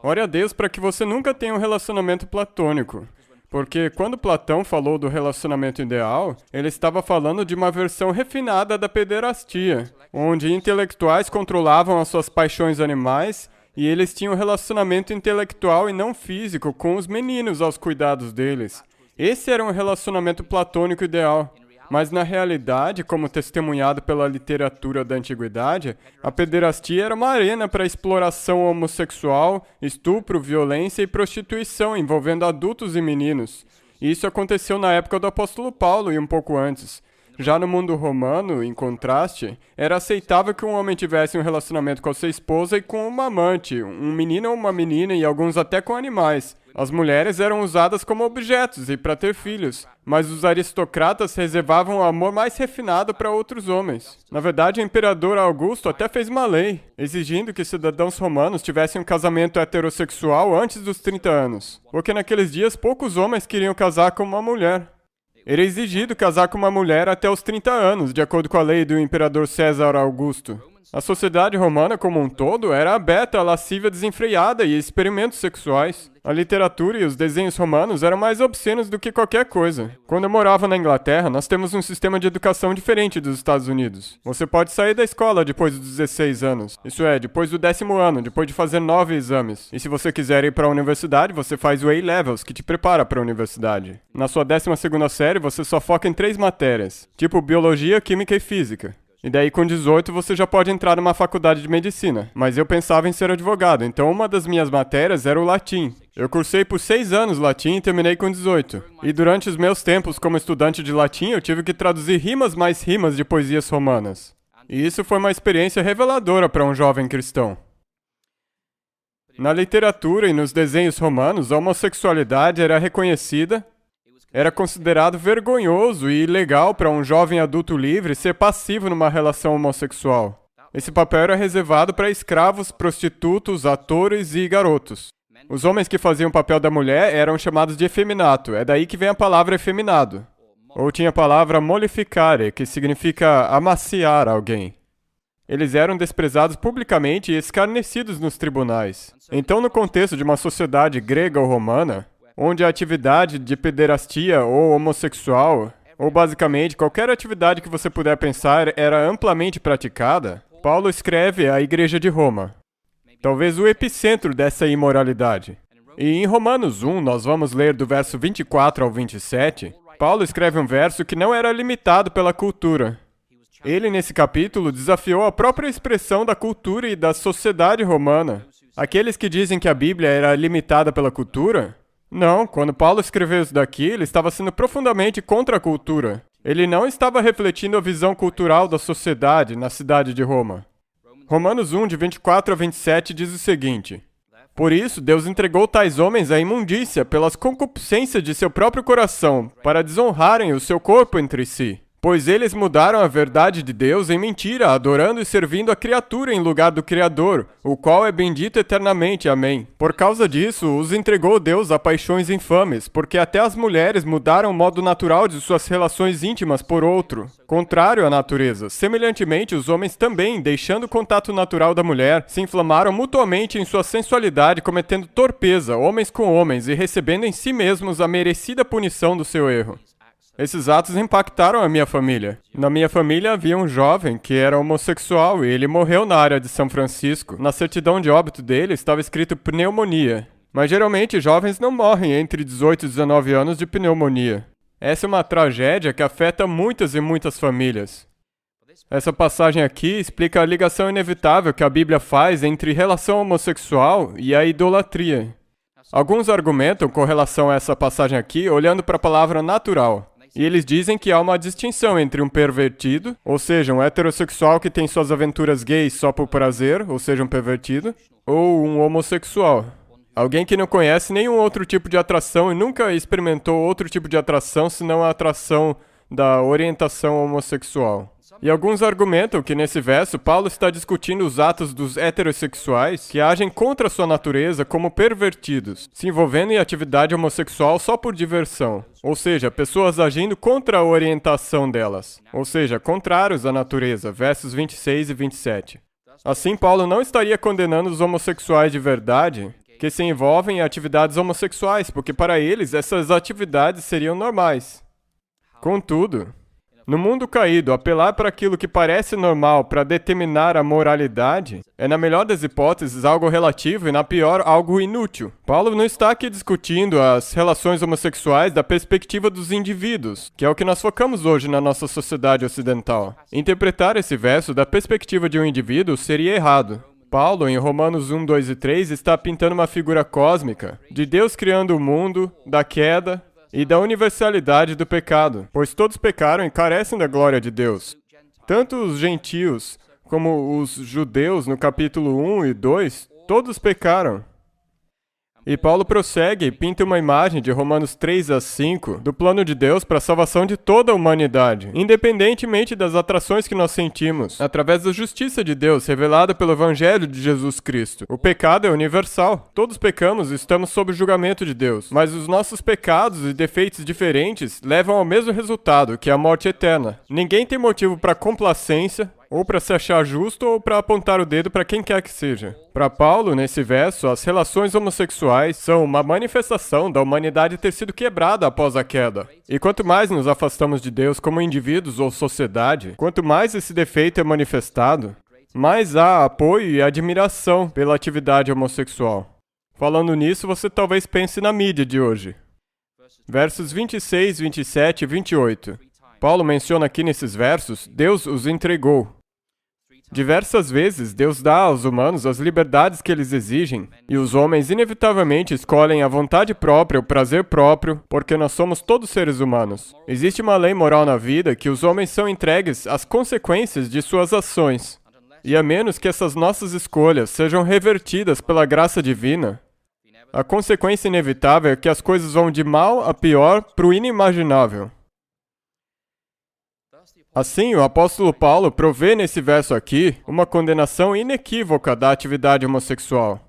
Ore a Deus para que você nunca tenha um relacionamento platônico. Porque quando Platão falou do relacionamento ideal, ele estava falando de uma versão refinada da pederastia, onde intelectuais controlavam as suas paixões animais e eles tinham um relacionamento intelectual e não físico com os meninos aos cuidados deles. Esse era um relacionamento platônico ideal. Mas, na realidade, como testemunhado pela literatura da antiguidade, a pederastia era uma arena para exploração homossexual, estupro, violência e prostituição envolvendo adultos e meninos. E isso aconteceu na época do apóstolo Paulo e um pouco antes. Já no mundo romano, em contraste, era aceitável que um homem tivesse um relacionamento com a sua esposa e com uma amante, um menino ou uma menina e alguns até com animais. As mulheres eram usadas como objetos e para ter filhos, mas os aristocratas reservavam o amor mais refinado para outros homens. Na verdade, o imperador Augusto até fez uma lei, exigindo que cidadãos romanos tivessem um casamento heterossexual antes dos 30 anos, porque naqueles dias poucos homens queriam casar com uma mulher. Era exigido casar com uma mulher até os 30 anos, de acordo com a lei do imperador César Augusto. A sociedade romana como um todo era aberta à lascívia desenfreada e experimentos sexuais. A literatura e os desenhos romanos eram mais obscenos do que qualquer coisa. Quando eu morava na Inglaterra, nós temos um sistema de educação diferente dos Estados Unidos. Você pode sair da escola depois dos 16 anos. Isso é, depois do 10º ano, depois de fazer 9 exames. E se você quiser ir para a universidade, você faz o A-Levels, que te prepara para a universidade. Na sua 12ª série, você só foca em 3 matérias, tipo biologia, química e física. E daí com 18 você já pode entrar numa faculdade de medicina. Mas eu pensava em ser advogado, então uma das minhas matérias era o latim. Eu cursei por 6 anos latim e terminei com 18. E durante os meus tempos como estudante de latim, eu tive que traduzir rimas mais rimas de poesias romanas. E isso foi uma experiência reveladora para um jovem cristão. Na literatura e nos desenhos romanos, a homossexualidade era reconhecida, era considerado vergonhoso e ilegal para um jovem adulto livre ser passivo numa relação homossexual. Esse papel era reservado para escravos, prostitutos, atores e garotos. Os homens que faziam o papel da mulher eram chamados de efeminato, é daí que vem a palavra efeminado. Ou tinha a palavra mollificare, que significa amaciar alguém. Eles eram desprezados publicamente e escarnecidos nos tribunais. Então, no contexto de uma sociedade grega ou romana, onde a atividade de pederastia ou homossexual, ou basicamente qualquer atividade que você puder pensar, era amplamente praticada, Paulo escreve à Igreja de Roma, talvez o epicentro dessa imoralidade. E em Romanos 1, nós vamos ler do verso 24 ao 27, Paulo escreve um verso que não era limitado pela cultura. Ele, nesse capítulo, desafiou a própria expressão da cultura e da sociedade romana. Aqueles que dizem que a Bíblia era limitada pela cultura? Não, quando Paulo escreveu isso daqui, ele estava sendo profundamente contra a cultura. Ele não estava refletindo a visão cultural da sociedade na cidade de Roma. Romanos 1, de 24 a 27, diz o seguinte: Por isso, Deus entregou tais homens à imundícia pelas concupiscências de seu próprio coração, para desonrarem o seu corpo entre si. Pois eles mudaram a verdade de Deus em mentira, adorando e servindo a criatura em lugar do Criador, o qual é bendito eternamente. Amém. Por causa disso, os entregou Deus a paixões infames, porque até as mulheres mudaram o modo natural de suas relações íntimas por outro, contrário à natureza. Semelhantemente, os homens também, deixando o contato natural da mulher, se inflamaram mutuamente em sua sensualidade, cometendo torpeza, homens com homens, e recebendo em si mesmos a merecida punição do seu erro. Esses atos impactaram a minha família. Na minha família havia um jovem que era homossexual e ele morreu na área de São Francisco. Na certidão de óbito dele estava escrito pneumonia. Mas geralmente jovens não morrem entre 18 e 19 anos de pneumonia. Essa é uma tragédia que afeta muitas e muitas famílias. Essa passagem aqui explica a ligação inevitável que a Bíblia faz entre relação homossexual e a idolatria. Alguns argumentam com relação a essa passagem aqui olhando para a palavra natural. E eles dizem que há uma distinção entre um pervertido, ou seja, um heterossexual que tem suas aventuras gays só por prazer, ou seja, um pervertido, ou um homossexual. Alguém que não conhece nenhum outro tipo de atração e nunca experimentou outro tipo de atração senão a atração da orientação homossexual. E alguns argumentam que nesse verso Paulo está discutindo os atos dos heterossexuais que agem contra sua natureza como pervertidos, se envolvendo em atividade homossexual só por diversão. Ou seja, pessoas agindo contra a orientação delas. Ou seja, contrários à natureza, versos 26 e 27. Assim, Paulo não estaria condenando os homossexuais de verdade que se envolvem em atividades homossexuais, porque para eles essas atividades seriam normais. Contudo, no mundo caído, apelar para aquilo que parece normal para determinar a moralidade é, na melhor das hipóteses, algo relativo e, na pior, algo inútil. Paulo não está aqui discutindo as relações homossexuais da perspectiva dos indivíduos, que é o que nós focamos hoje na nossa sociedade ocidental. Interpretar esse verso da perspectiva de um indivíduo seria errado. Paulo, em Romanos 1, 2 e 3, está pintando uma figura cósmica de Deus criando o mundo, da queda e da universalidade do pecado, pois todos pecaram e carecem da glória de Deus. Tanto os gentios como os judeus, no capítulo 1 e 2, todos pecaram. E Paulo prossegue e pinta uma imagem de Romanos 3 a 5 do plano de Deus para a salvação de toda a humanidade, independentemente das atrações que nós sentimos, através da justiça de Deus revelada pelo Evangelho de Jesus Cristo. O pecado é universal. Todos pecamos e estamos sob o julgamento de Deus, mas os nossos pecados e defeitos diferentes levam ao mesmo resultado, que é a morte eterna. Ninguém tem motivo para complacência, ou para se achar justo, ou para apontar o dedo para quem quer que seja. Para Paulo, nesse verso, as relações homossexuais são uma manifestação da humanidade ter sido quebrada após a queda. E quanto mais nos afastamos de Deus como indivíduos ou sociedade, quanto mais esse defeito é manifestado, mais há apoio e admiração pela atividade homossexual. Falando nisso, você talvez pense na mídia de hoje. Versos 26, 27 e 28. Paulo menciona aqui nesses versos, Deus os entregou. Diversas vezes, Deus dá aos humanos as liberdades que eles exigem, e os homens inevitavelmente escolhem a vontade própria, o prazer próprio, porque nós somos todos seres humanos. Existe uma lei moral na vida que os homens são entregues às consequências de suas ações. E a menos que essas nossas escolhas sejam revertidas pela graça divina, a consequência inevitável é que as coisas vão de mal a pior para o inimaginável. Assim, o apóstolo Paulo provê nesse verso aqui uma condenação inequívoca da atividade homossexual.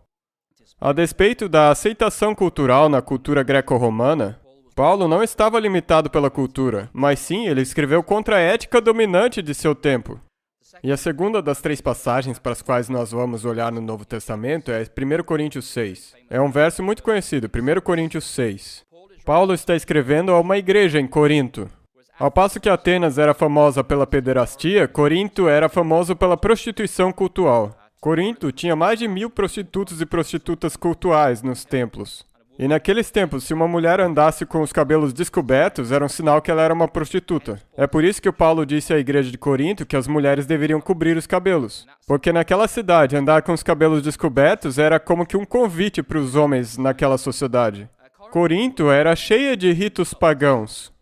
A despeito da aceitação cultural na cultura greco-romana, Paulo não estava limitado pela cultura, mas sim ele escreveu contra a ética dominante de seu tempo. E a segunda das três passagens para as quais nós vamos olhar no Novo Testamento é 1 Coríntios 6. É um verso muito conhecido, 1 Coríntios 6. Paulo está escrevendo a uma igreja em Corinto. Ao passo que Atenas era famosa pela pederastia, Corinto era famoso pela prostituição cultual. Corinto tinha mais de 1000 prostitutos e prostitutas cultuais nos templos. E naqueles tempos, se uma mulher andasse com os cabelos descobertos, era um sinal que ela era uma prostituta. É por isso que o Paulo disse à igreja de Corinto que as mulheres deveriam cobrir os cabelos. Porque naquela cidade, andar com os cabelos descobertos era como que um convite para os homens naquela sociedade. Corinto era cheia de ritos pagãos.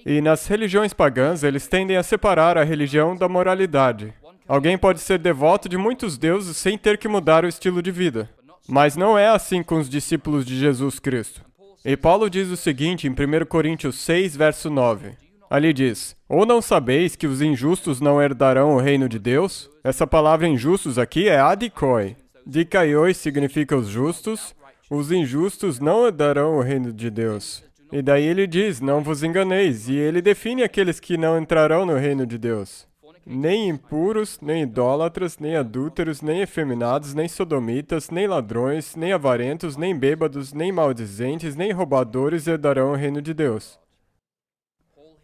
E nas religiões pagãs, eles tendem a separar a religião da moralidade. Alguém pode ser devoto de muitos deuses sem ter que mudar o estilo de vida. Mas não é assim com os discípulos de Jesus Cristo. E Paulo diz o seguinte em 1 Coríntios 6, verso 9. Ali diz, ou não sabeis que os injustos não herdarão o reino de Deus? Essa palavra injustos aqui é adikoi. Dikaioi significa os justos. Os injustos não herdarão o reino de Deus. E daí ele diz, não vos enganeis. E ele define aqueles que não entrarão no reino de Deus. Nem impuros, nem idólatras, nem adúlteros, nem efeminados, nem sodomitas, nem ladrões, nem avarentos, nem bêbados, nem maldizentes, nem roubadores herdarão o reino de Deus.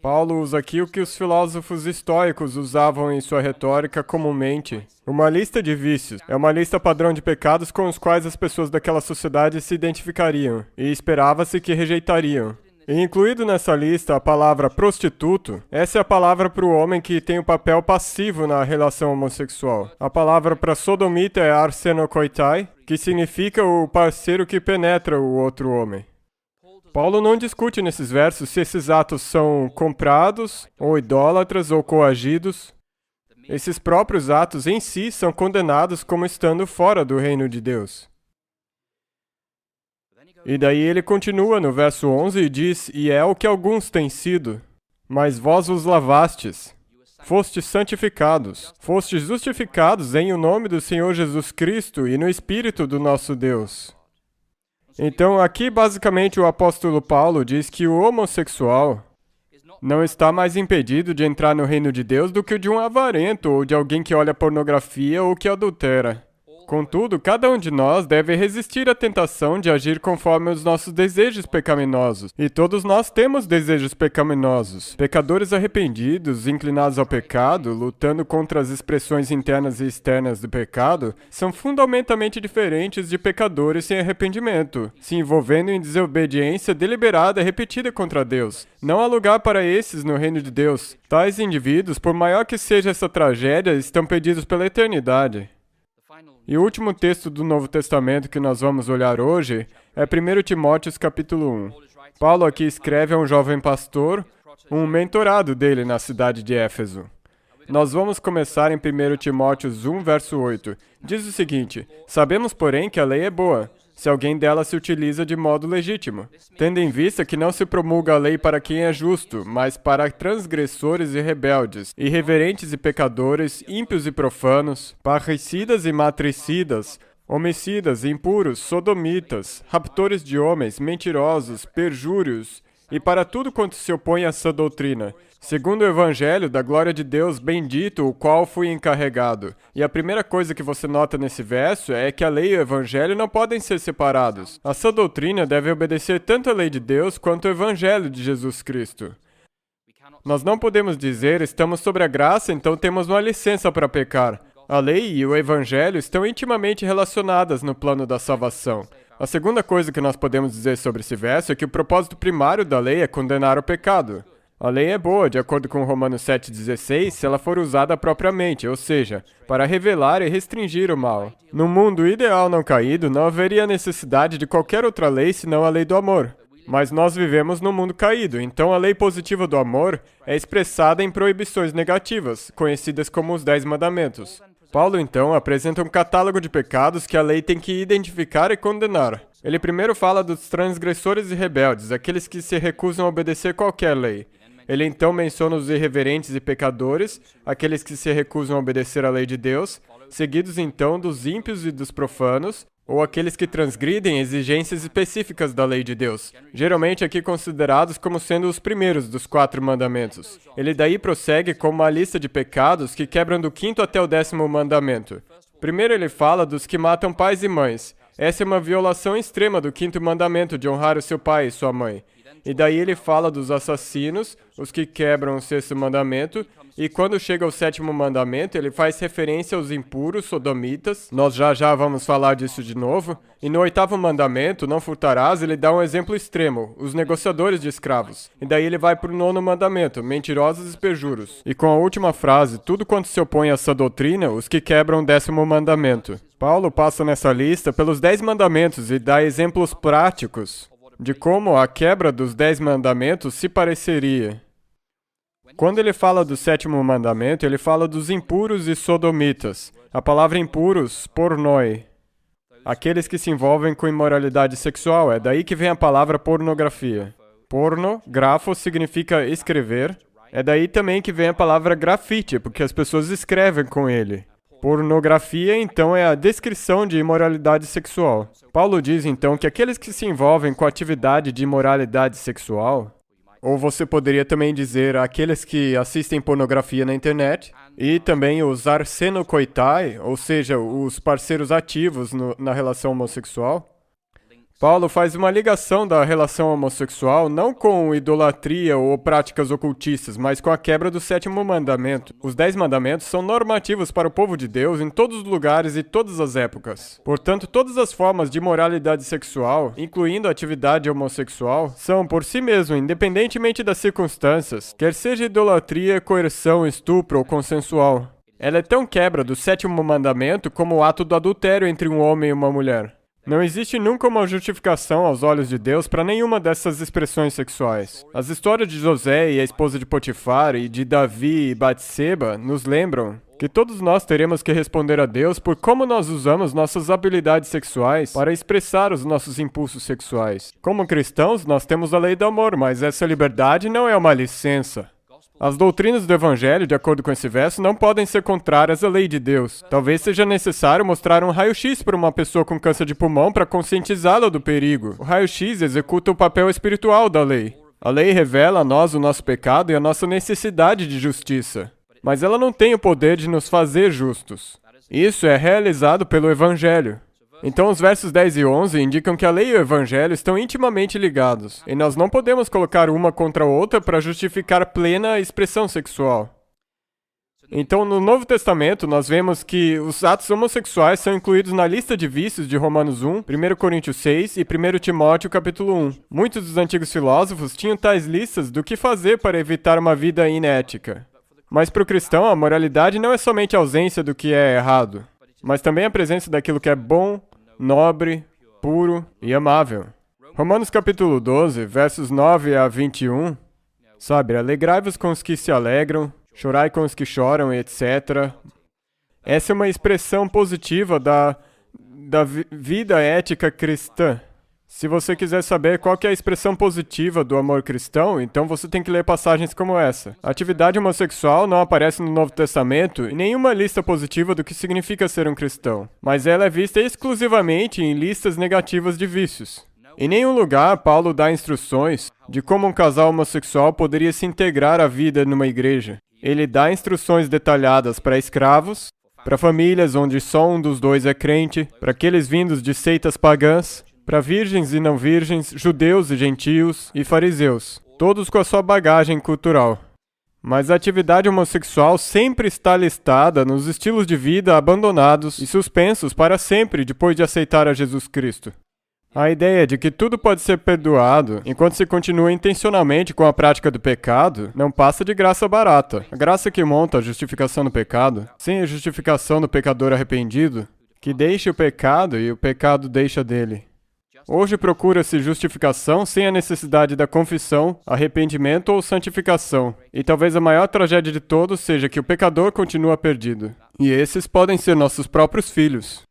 Paulo usa aqui o que os filósofos estoicos usavam em sua retórica comumente. Uma lista de vícios. É uma lista padrão de pecados com os quais as pessoas daquela sociedade se identificariam, e esperava-se que rejeitariam. E incluído nessa lista a palavra prostituto, essa é a palavra para o homem que tem o papel passivo na relação homossexual. A palavra para sodomita é arsenokoitai, que significa o parceiro que penetra o outro homem. Paulo não discute nesses versos se esses atos são comprados, ou idólatras, ou coagidos. Esses próprios atos em si são condenados como estando fora do reino de Deus. E daí ele continua no verso 11 e diz, e é o que alguns têm sido, mas vós os lavastes, fostes santificados, fostes justificados em o nome do Senhor Jesus Cristo e no Espírito do nosso Deus. Então aqui basicamente o apóstolo Paulo diz que o homossexual não está mais impedido de entrar no reino de Deus do que o de um avarento ou de alguém que olha pornografia ou que adultera. Contudo, cada um de nós deve resistir à tentação de agir conforme os nossos desejos pecaminosos. E todos nós temos desejos pecaminosos. Pecadores arrependidos, inclinados ao pecado, lutando contra as expressões internas e externas do pecado, são fundamentalmente diferentes de pecadores sem arrependimento, se envolvendo em desobediência deliberada e repetida contra Deus. Não há lugar para esses no reino de Deus. Tais indivíduos, por maior que seja essa tragédia, estão perdidos pela eternidade. E o último texto do Novo Testamento que nós vamos olhar hoje é 1 Timóteo capítulo 1. Paulo aqui escreve a um jovem pastor, um mentorado dele na cidade de Éfeso. Nós vamos começar em 1 Timóteo 1, verso 8. Diz o seguinte, sabemos, porém, que a lei é boa, se alguém dela se utiliza de modo legítimo, tendo em vista que não se promulga a lei para quem é justo, mas para transgressores e rebeldes, irreverentes e pecadores, ímpios e profanos, parricidas e matricidas, homicidas, impuros, sodomitas, raptores de homens, mentirosos, perjúrios, e para tudo quanto se opõe a essa doutrina, segundo o Evangelho da glória de Deus bendito, o qual fui encarregado. E a primeira coisa que você nota nesse verso é que a lei e o Evangelho não podem ser separados. A sã doutrina deve obedecer tanto à lei de Deus quanto ao Evangelho de Jesus Cristo. Nós não podemos dizer, estamos sobre a graça, então temos uma licença para pecar. A lei e o Evangelho estão intimamente relacionadas no plano da salvação. A segunda coisa que nós podemos dizer sobre esse verso é que o propósito primário da lei é condenar o pecado. A lei é boa, de acordo com Romanos 7,16, se ela for usada propriamente, ou seja, para revelar e restringir o mal. No mundo ideal não caído, não haveria necessidade de qualquer outra lei senão a lei do amor. Mas nós vivemos num mundo caído, então a lei positiva do amor é expressada em proibições negativas, conhecidas como os 10 mandamentos. Paulo, então, apresenta um catálogo de pecados que a lei tem que identificar e condenar. Ele primeiro fala dos transgressores e rebeldes, aqueles que se recusam a obedecer qualquer lei. Ele então menciona os irreverentes e pecadores, aqueles que se recusam a obedecer à lei de Deus, seguidos então dos ímpios e dos profanos, ou aqueles que transgridem exigências específicas da lei de Deus, geralmente aqui considerados como sendo os primeiros dos 4 mandamentos. Ele daí prossegue com uma lista de pecados que quebram do 5º até o 10º mandamento. Primeiro ele fala dos que matam pais e mães. Essa é uma violação extrema do 5º mandamento de honrar o seu pai e sua mãe. E daí ele fala dos assassinos, os que quebram o 6º mandamento, e quando chega ao 7º mandamento, ele faz referência aos impuros, sodomitas. Nós já vamos falar disso de novo. E no 8º mandamento, não furtarás, ele dá um exemplo extremo, os negociadores de escravos. E daí ele vai para o 9º mandamento, mentirosos e perjuros. E com a última frase, tudo quanto se opõe a essa doutrina, os que quebram o 10º mandamento. Paulo passa nessa lista pelos 10 mandamentos e dá exemplos práticos de como a quebra dos 10 mandamentos se pareceria. Quando ele fala do 7º mandamento, ele fala dos impuros e sodomitas. A palavra impuros, pornoi. Aqueles que se envolvem com imoralidade sexual, é daí que vem a palavra pornografia. Porno, grafo, significa escrever. É daí também que vem a palavra grafite, porque as pessoas escrevem com ele. Pornografia, então, é a descrição de imoralidade sexual. Paulo diz, então, que aqueles que se envolvem com a atividade de imoralidade sexual, ou você poderia também dizer aqueles que assistem pornografia na internet, e também os arsenokoitai, ou seja, os parceiros ativos na relação homossexual. Paulo faz uma ligação da relação homossexual não com idolatria ou práticas ocultistas, mas com a quebra do 7º mandamento. Os 10 mandamentos são normativos para o povo de Deus em todos os lugares e todas as épocas. Portanto, todas as formas de imoralidade sexual, incluindo a atividade homossexual, são por si mesmo, independentemente das circunstâncias, quer seja idolatria, coerção, estupro ou consensual. Ela é tão quebra do 7º mandamento como o ato do adultério entre um homem e uma mulher. Não existe nunca uma justificação aos olhos de Deus para nenhuma dessas expressões sexuais. As histórias de José e a esposa de Potifar e de Davi e Batseba nos lembram que todos nós teremos que responder a Deus por como nós usamos nossas habilidades sexuais para expressar os nossos impulsos sexuais. Como cristãos, nós temos a lei do amor, mas essa liberdade não é uma licença. As doutrinas do Evangelho, de acordo com esse verso, não podem ser contrárias à lei de Deus. Talvez seja necessário mostrar um raio-x para uma pessoa com câncer de pulmão para conscientizá-la do perigo. O raio-x executa o papel espiritual da lei. A lei revela a nós o nosso pecado e a nossa necessidade de justiça. Mas ela não tem o poder de nos fazer justos. Isso é realizado pelo Evangelho. Então, os versos 10 e 11 indicam que a lei e o evangelho estão intimamente ligados, e nós não podemos colocar uma contra a outra para justificar plena expressão sexual. Então, no Novo Testamento, nós vemos que os atos homossexuais são incluídos na lista de vícios de Romanos 1, 1 Coríntios 6 e 1 Timóteo capítulo 1. Muitos dos antigos filósofos tinham tais listas do que fazer para evitar uma vida inética. Mas para o cristão, a moralidade não é somente a ausência do que é errado, mas também a presença daquilo que é bom, nobre, puro e amável. Romanos capítulo 12, versos 9 a 21, alegrai-vos com os que se alegram, chorai com os que choram, etc. Essa é uma expressão positiva da vida ética cristã. Se você quiser saber qual que é a expressão positiva do amor cristão, então você tem que ler passagens como essa. A atividade homossexual não aparece no Novo Testamento em nenhuma lista positiva do que significa ser um cristão, mas ela é vista exclusivamente em listas negativas de vícios. Em nenhum lugar, Paulo dá instruções de como um casal homossexual poderia se integrar à vida numa igreja. Ele dá instruções detalhadas para escravos, para famílias onde só um dos dois é crente, para aqueles vindos de seitas pagãs, para virgens e não virgens, judeus e gentios e fariseus, todos com a sua bagagem cultural. Mas a atividade homossexual sempre está listada nos estilos de vida abandonados e suspensos para sempre depois de aceitar a Jesus Cristo. A ideia de que tudo pode ser perdoado enquanto se continua intencionalmente com a prática do pecado não passa de graça barata. A graça que monta a justificação do pecado, sem a justificação do pecador arrependido, que deixa o pecado e o pecado deixa dele. Hoje procura-se justificação sem a necessidade da confissão, arrependimento ou santificação. E talvez a maior tragédia de todos seja que o pecador continua perdido. E esses podem ser nossos próprios filhos.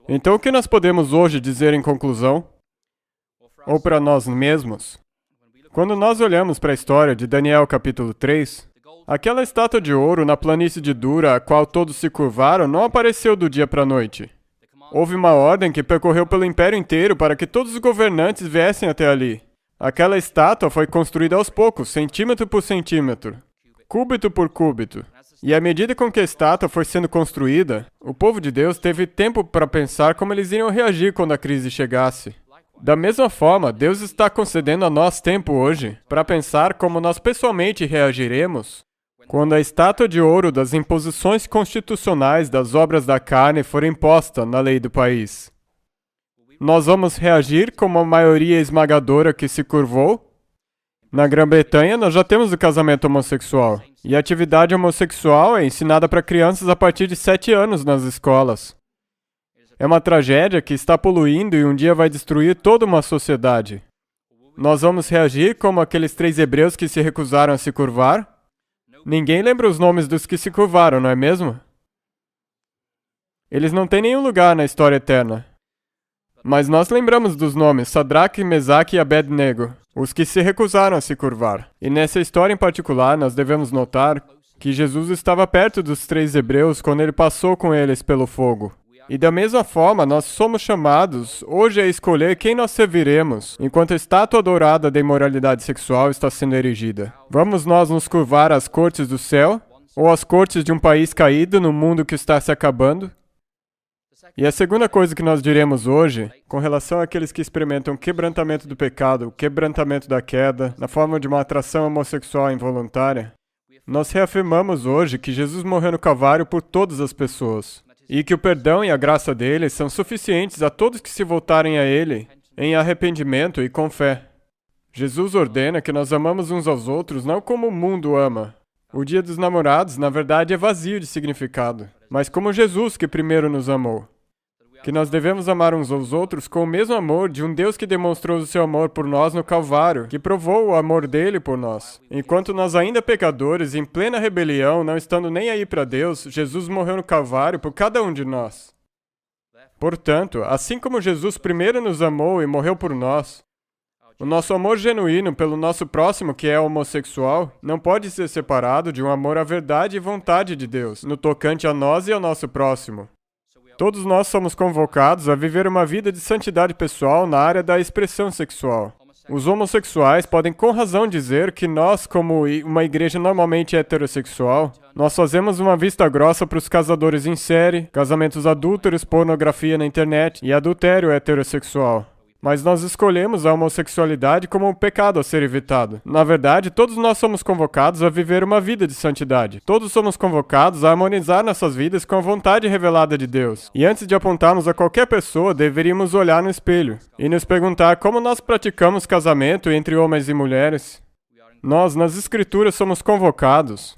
Então, o que nós podemos hoje dizer em conclusão? Ou para nós mesmos? Quando nós olhamos para a história de Daniel capítulo 3, aquela estátua de ouro na planície de Dura, a qual todos se curvaram, não apareceu do dia para a noite. Houve uma ordem que percorreu pelo império inteiro para que todos os governantes viessem até ali. Aquela estátua foi construída aos poucos, centímetro por centímetro, cúbito por cúbito. E à medida com que a estátua foi sendo construída, o povo de Deus teve tempo para pensar como eles iriam reagir quando a crise chegasse. Da mesma forma, Deus está concedendo a nós tempo hoje para pensar como nós pessoalmente reagiremos quando a estátua de ouro das imposições constitucionais das obras da carne for imposta na lei do país. Nós vamos reagir como a maioria esmagadora que se curvou? Na Grã-Bretanha, nós já temos o casamento homossexual. E a atividade homossexual é ensinada para crianças a partir de 7 anos nas escolas. É uma tragédia que está poluindo e um dia vai destruir toda uma sociedade. Nós vamos reagir como aqueles 3 hebreus que se recusaram a se curvar? Ninguém lembra os nomes dos que se curvaram, não é mesmo? Eles não têm nenhum lugar na história eterna. Mas nós lembramos dos nomes Sadraque, Mesaque e Abed-nego, os que se recusaram a se curvar. E nessa história em particular, nós devemos notar que Jesus estava perto dos 3 hebreus quando ele passou com eles pelo fogo. E da mesma forma, nós somos chamados hoje a escolher quem nós serviremos, enquanto a estátua dourada da imoralidade sexual está sendo erigida. Vamos nós nos curvar às cortes do céu, ou às cortes de um país caído no mundo que está se acabando? E a segunda coisa que nós diremos hoje, com relação àqueles que experimentam o quebrantamento do pecado, o quebrantamento da queda, na forma de uma atração homossexual involuntária, nós reafirmamos hoje que Jesus morreu no Calvário por todas as pessoas, e que o perdão e a graça dele são suficientes a todos que se voltarem a ele em arrependimento e com fé. Jesus ordena que nós amamos uns aos outros não como o mundo ama. O Dia dos Namorados, na verdade, é vazio de significado, mas como Jesus que primeiro nos amou. Que nós devemos amar uns aos outros com o mesmo amor de um Deus que demonstrou o seu amor por nós no Calvário, que provou o amor dele por nós. Enquanto nós ainda pecadores, em plena rebelião, não estando nem aí para Deus, Jesus morreu no Calvário por cada um de nós. Portanto, assim como Jesus primeiro nos amou e morreu por nós, o nosso amor genuíno pelo nosso próximo, que é homossexual, não pode ser separado de um amor à verdade e vontade de Deus, no tocante a nós e ao nosso próximo. Todos nós somos convocados a viver uma vida de santidade pessoal na área da expressão sexual. Os homossexuais podem com razão dizer que nós, como uma igreja normalmente heterossexual, nós fazemos uma vista grossa para os casadores em série, casamentos adúlteros, pornografia na internet e adultério heterossexual. Mas nós escolhemos a homossexualidade como um pecado a ser evitado. Na verdade, todos nós somos convocados a viver uma vida de santidade. Todos somos convocados a harmonizar nossas vidas com a vontade revelada de Deus. E antes de apontarmos a qualquer pessoa, deveríamos olhar no espelho e nos perguntar como nós praticamos casamento entre homens e mulheres. Nós, nas Escrituras, somos convocados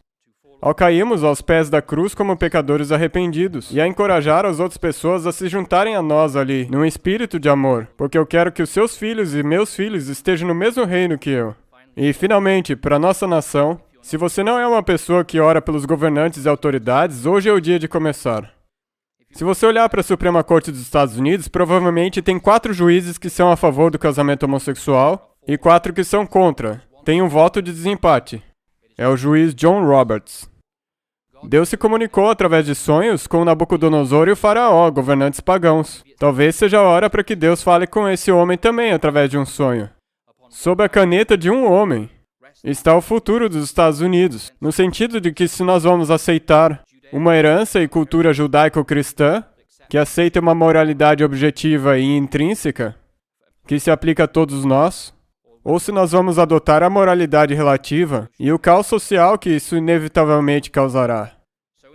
ao cairmos aos pés da cruz como pecadores arrependidos, e a encorajar as outras pessoas a se juntarem a nós ali, num espírito de amor, porque eu quero que os seus filhos e meus filhos estejam no mesmo reino que eu. E, finalmente, para nossa nação, se você não é uma pessoa que ora pelos governantes e autoridades, hoje é o dia de começar. Se você olhar para a Suprema Corte dos Estados Unidos, provavelmente tem 4 juízes que são a favor do casamento homossexual e 4 que são contra. Tem um voto de desempate. É o juiz John Roberts. Deus se comunicou através de sonhos com Nabucodonosor e o faraó, governantes pagãos. Talvez seja a hora para que Deus fale com esse homem também através de um sonho. Sob a caneta de um homem está o futuro dos Estados Unidos, no sentido de que se nós vamos aceitar uma herança e cultura judaico-cristã, que aceita uma moralidade objetiva e intrínseca, que se aplica a todos nós, ou se nós vamos adotar a moralidade relativa e o caos social que isso inevitavelmente causará.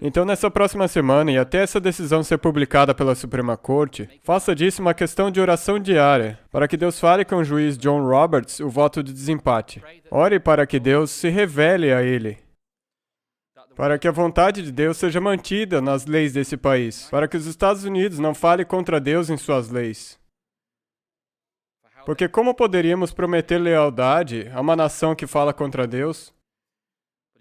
Então, nessa próxima semana, e até essa decisão ser publicada pela Suprema Corte, faça disso uma questão de oração diária, para que Deus fale com o juiz John Roberts o voto de desempate. Ore para que Deus se revele a ele, para que a vontade de Deus seja mantida nas leis desse país, para que os Estados Unidos não falem contra Deus em suas leis. Porque como poderíamos prometer lealdade a uma nação que fala contra Deus?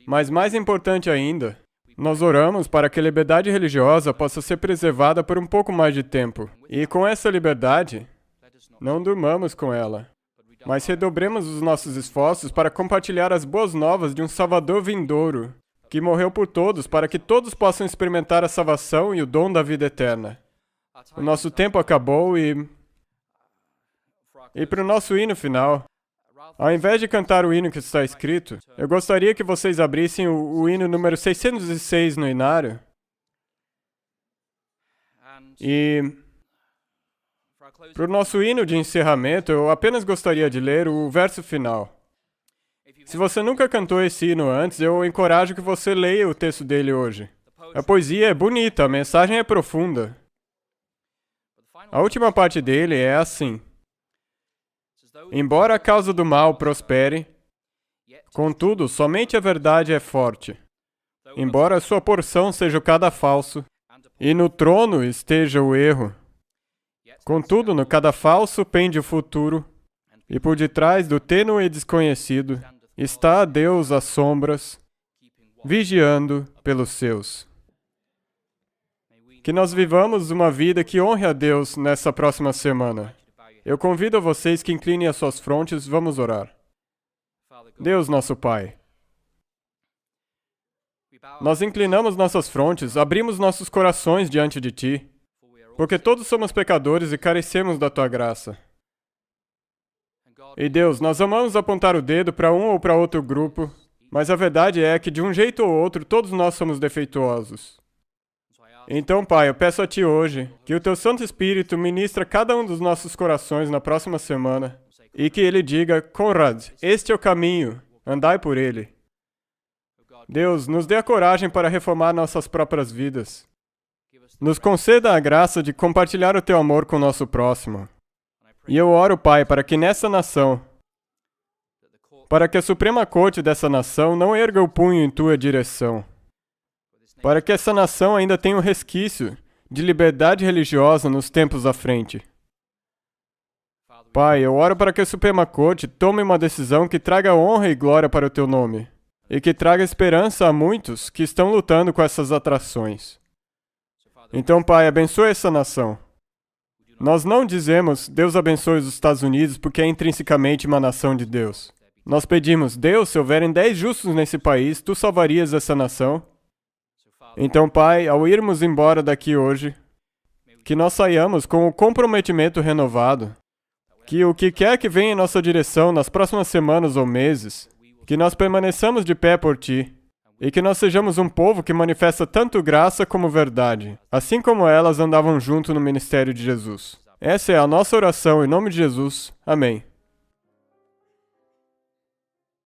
Mas mais importante ainda, Nós oramos para que a liberdade religiosa possa ser preservada por um pouco mais de tempo. E com essa liberdade, não durmamos com ela, mas redobremos os nossos esforços para compartilhar as boas novas de um Salvador vindouro, que morreu por todos para que todos possam experimentar a salvação e o dom da vida eterna. O nosso tempo acabou e para o nosso hino final, ao invés de cantar o hino que está escrito, eu gostaria que vocês abrissem o hino número 606 no inário. E para o nosso hino de encerramento, eu apenas gostaria de ler o verso final. Se você nunca cantou esse hino antes, eu encorajo que você leia o texto dele hoje. A poesia é bonita, a mensagem é profunda. A última parte dele é assim: embora a causa do mal prospere, contudo, somente a verdade é forte. Embora a sua porção seja o cadafalso, e no trono esteja o erro, contudo, no cadafalso pende o futuro, e por detrás do tênue desconhecido está Deus às sombras, vigiando pelos seus. Que nós vivamos uma vida que honre a Deus nessa próxima semana. Eu convido vocês que inclinem as suas frontes, vamos orar. Deus, nosso Pai, nós inclinamos nossas frontes, abrimos nossos corações diante de Ti, porque todos somos pecadores e carecemos da Tua graça. E Deus, nós amamos apontar o dedo para um ou para outro grupo, mas a verdade é que de um jeito ou outro todos nós somos defeituosos. Então, Pai, eu peço a Ti hoje que o Teu Santo Espírito ministre a cada um dos nossos corações na próxima semana e que Ele diga: Conrad, este é o caminho, andai por ele. Deus, nos dê a coragem para reformar nossas próprias vidas. Nos conceda a graça de compartilhar o Teu amor com o nosso próximo. E eu oro, Pai, para que nessa nação, para que a Suprema Corte dessa nação não erga o punho em Tua direção, para que essa nação ainda tenha um resquício de liberdade religiosa nos tempos à frente. Pai, eu oro para que a Suprema Corte tome uma decisão que traga honra e glória para o Teu nome, e que traga esperança a muitos que estão lutando com essas atrações. Então, Pai, abençoe essa nação. Nós não dizemos, Deus abençoe os Estados Unidos, porque é intrinsecamente uma nação de Deus. Nós pedimos, Deus, se houverem 10 justos nesse país, Tu salvarias essa nação? Então, Pai, ao irmos embora daqui hoje, que nós saiamos com o comprometimento renovado, que o que quer que venha em nossa direção nas próximas semanas ou meses, que nós permaneçamos de pé por Ti, e que nós sejamos um povo que manifesta tanto graça como verdade, assim como elas andavam junto no ministério de Jesus. Essa é a nossa oração em nome de Jesus. Amém.